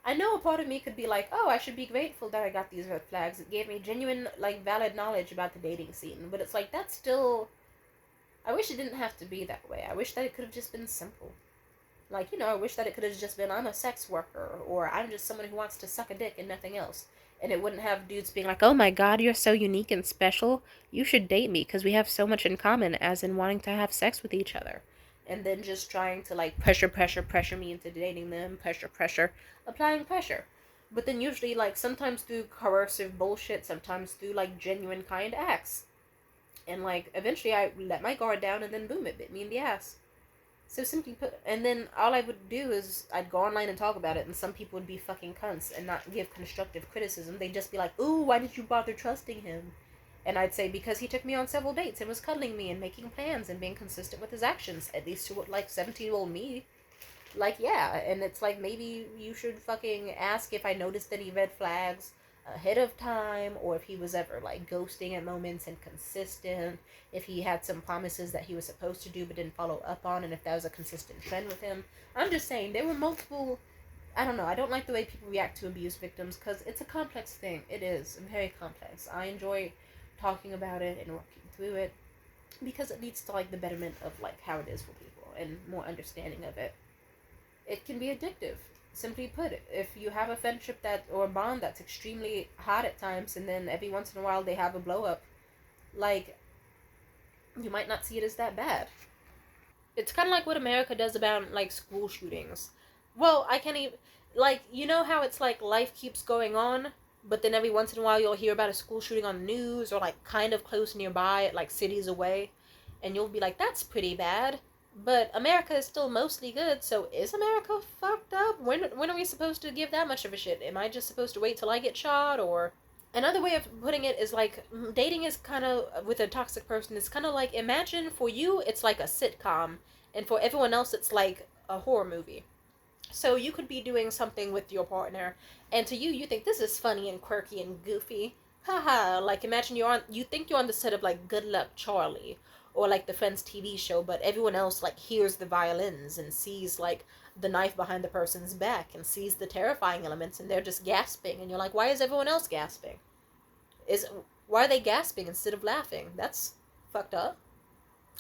I know a part of me could be like, oh, I should be grateful that I got these red flags. It gave me genuine, like, valid knowledge about the dating scene. But it's like, that's still... I wish it didn't have to be that way. I wish that it could have just been simple. Like, you know, I wish that it could have just been, I'm a sex worker, or I'm just someone who wants to suck a dick and nothing else. And it wouldn't have dudes being like, oh my god, you're so unique and special. You should date me because we have so much in common, as in wanting to have sex with each other. And then just trying to, like, pressure me into dating them, pressure, applying pressure. But then usually, like, sometimes through coercive bullshit, sometimes through, like, genuine kind acts. And, like, eventually I let my guard down, and then boom, it bit me in the ass. So simply put, and then all I would do is I'd go online and talk about it, and some people would be fucking cunts and not give constructive criticism. They'd just be like, ooh, why did you bother trusting him? And I'd say, because he took me on several dates and was cuddling me and making plans and being consistent with his actions, at least to what, like, 17-year-old me. Like, yeah, and it's like, maybe you should fucking ask if I noticed any red flags ahead of time, or if he was ever, like, ghosting at moments, inconsistent, if he had some promises that he was supposed to do but didn't follow up on, and if that was a consistent trend with him. I'm just saying, there were multiple, I don't know, I don't like the way people react to abuse victims, because it's a complex thing. It is very complex. I enjoy talking about it and working through it, because it leads to, like, the betterment of, like, how it is for people, and more understanding of it. It can be addictive. Simply put, if you have a friendship or a bond that's extremely hot at times, and then every once in a while they have a blow up, like, you might not see it as that bad. It's kind of like what America does about, like, school shootings. Well, I can't even, like, you know how it's like life keeps going on, but then every once in a while you'll hear about a school shooting on the news, or, like, kind of close nearby, like, cities away, and you'll be like, that's pretty bad. But America is still mostly good, so is America fucked up? When are we supposed to give that much of a shit? Am I just supposed to wait till I get shot, or... Another way of putting it is, like, dating is kind of, with a toxic person, it's kind of like, imagine for you, it's like a sitcom, And for everyone else, it's like a horror movie. So you could be doing something with your partner, and to you, you think this is funny and quirky and goofy. Haha, like imagine you think you're on the set of like Good Luck Charlie or like the Friends TV show, but everyone else like hears the violins and sees like the knife behind the person's back and sees the terrifying elements, and they're just gasping, and you're like, why is everyone else gasping? Is Why are they gasping instead of laughing? That's fucked up.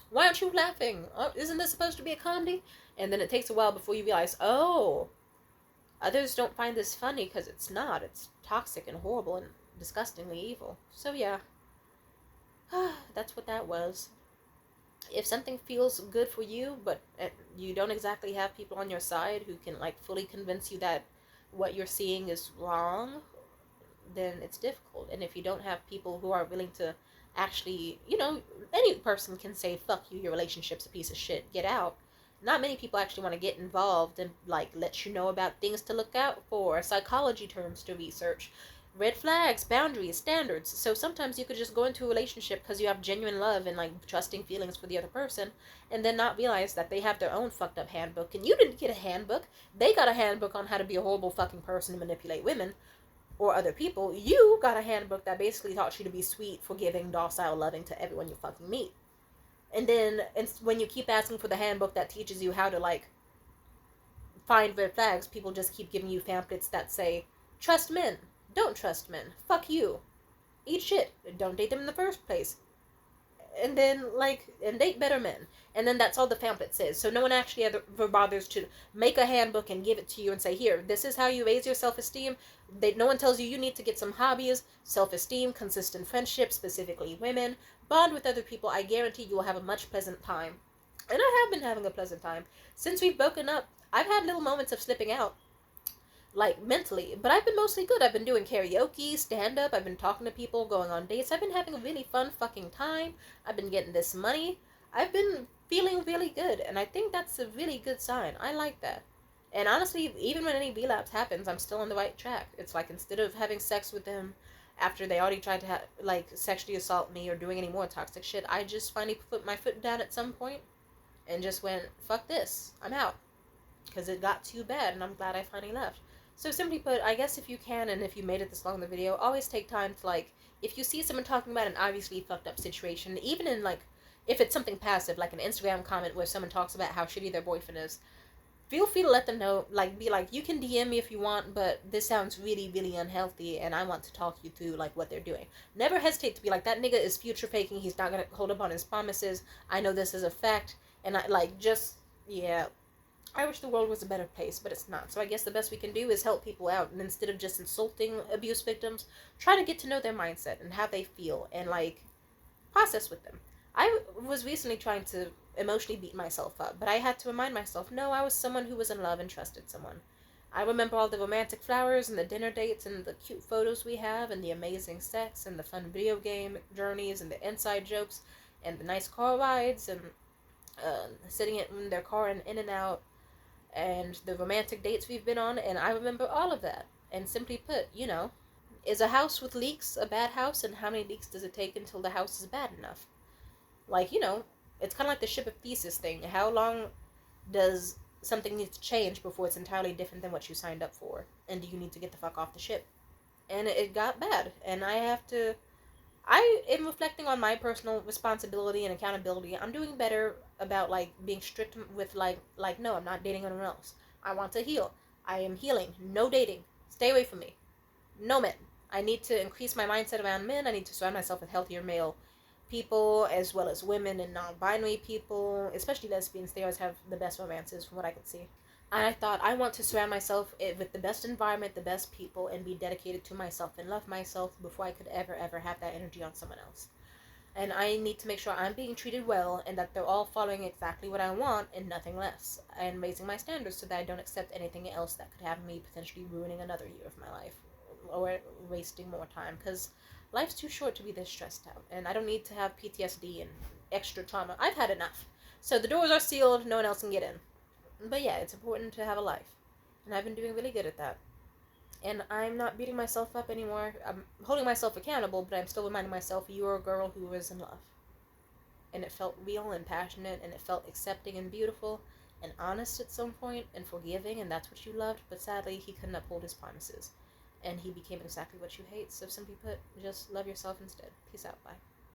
Why aren't you laughing? Isn't this supposed to be a comedy? And then it takes a while before you realize, oh, others don't find this funny because it's not. It's toxic and horrible and disgustingly evil. So yeah, that's what that was. If something feels good for you, but you don't exactly have people on your side who can like fully convince you that what you're seeing is wrong, then it's difficult. And if you don't have people who are willing to actually, any person can say, fuck you, your relationship's a piece of shit, get out. Not many people actually want to get involved and, like, let you know about things to look out for, psychology terms to research, red flags, boundaries, standards. So sometimes you could just go into a relationship because you have genuine love and, like, trusting feelings for the other person, and then not realize that they have their own fucked up handbook, and you didn't get a handbook. They got a handbook on how to be a horrible fucking person and manipulate women or other people. You got a handbook that basically taught you to be sweet, forgiving, docile, loving to everyone you fucking meet. And then when you keep asking for the handbook that teaches you how to, like, find red flags, people just keep giving you pamphlets that say, trust men, don't trust men, fuck you, eat shit, don't date them in the first place, and then, like, and date better men. And then that's all the pamphlet says. So no one actually ever bothers to make a handbook and give it to you and say, here, this is how you raise your self-esteem. No one tells you you need to get some hobbies, self-esteem, consistent friendships, specifically women, bond with other people. I guarantee you will have a much pleasant time. And I have been having a pleasant time. Since we've broken up, I've had little moments of slipping out, like, mentally, but I've been mostly good. I've been doing karaoke, stand-up, I've been talking to people, going on dates, I've been having a really fun fucking time, I've been getting this money, I've been feeling really good, and I think that's a really good sign. I like that. And honestly, even when any relapse happens, I'm still on the right track. It's like, instead of having sex with them after they already tried to, like, sexually assault me or doing any more toxic shit, I just finally put my foot down at some point and just went, fuck this, I'm out. Because it got too bad, and I'm glad I finally left. So simply put, I guess if you can, and if you made it this long in the video, always take time to, like, if you see someone talking about an obviously fucked up situation, even in, like, if it's something passive, like an Instagram comment where someone talks about how shitty their boyfriend is, feel free to let them know, like, be like, you can DM me if you want, but this sounds really, really unhealthy, and I want to talk you through, like, what they're doing. Never hesitate to be like, that nigga is future faking, he's not gonna hold up on his promises, I know this is a fact, and I, like, just, yeah, I wish the world was a better place, but it's not. So I guess the best we can do is help people out, and instead of just insulting abuse victims, try to get to know their mindset and how they feel, and, like, process with them. I was recently trying to emotionally beat myself up, but I had to remind myself, no, I was someone who was in love and trusted someone. I remember all the romantic flowers and the dinner dates and the cute photos we have and the amazing sex and the fun video game journeys and the inside jokes and the nice car rides and sitting in their car and in and out and the romantic dates we've been on, and I remember all of that. And simply put, is a house with leaks a bad house, and how many leaks does it take until the house is bad enough? Like, it's kind of like the ship of Theseus thing. How long does something need to change before it's entirely different than what you signed up for? And do you need to get the fuck off the ship? And it got bad, and I am reflecting on my personal responsibility and accountability. I'm doing better about, like, being strict with, like, no, I'm not dating anyone else. I want to heal. I am healing. No dating. Stay away from me. No men. I need to increase my mindset around men. I need to surround myself with healthier male people, as well as women and non-binary people, especially lesbians. They always have the best romances, from what I can see. And I thought, I want to surround myself with the best environment, the best people, and be dedicated to myself and love myself before I could ever have that energy on someone else. And I need to make sure I'm being treated well and that they're all following exactly what I want and nothing less. And raising my standards so that I don't accept anything else that could have me potentially ruining another year of my life or wasting more time. Because life's too short to be this stressed out. And I don't need to have PTSD and extra trauma. I've had enough. So the doors are sealed. No one else can get in. But yeah, it's important to have a life. And I've been doing really good at that. And I'm not beating myself up anymore. I'm holding myself accountable, but I'm still reminding myself, you're a girl who is in love. and it felt real and passionate, and it felt accepting and beautiful and honest at some point and forgiving, and that's what you loved. But sadly, he couldn't uphold his promises, and he became exactly what you hate. So simply put, just love yourself instead. Peace out. Bye.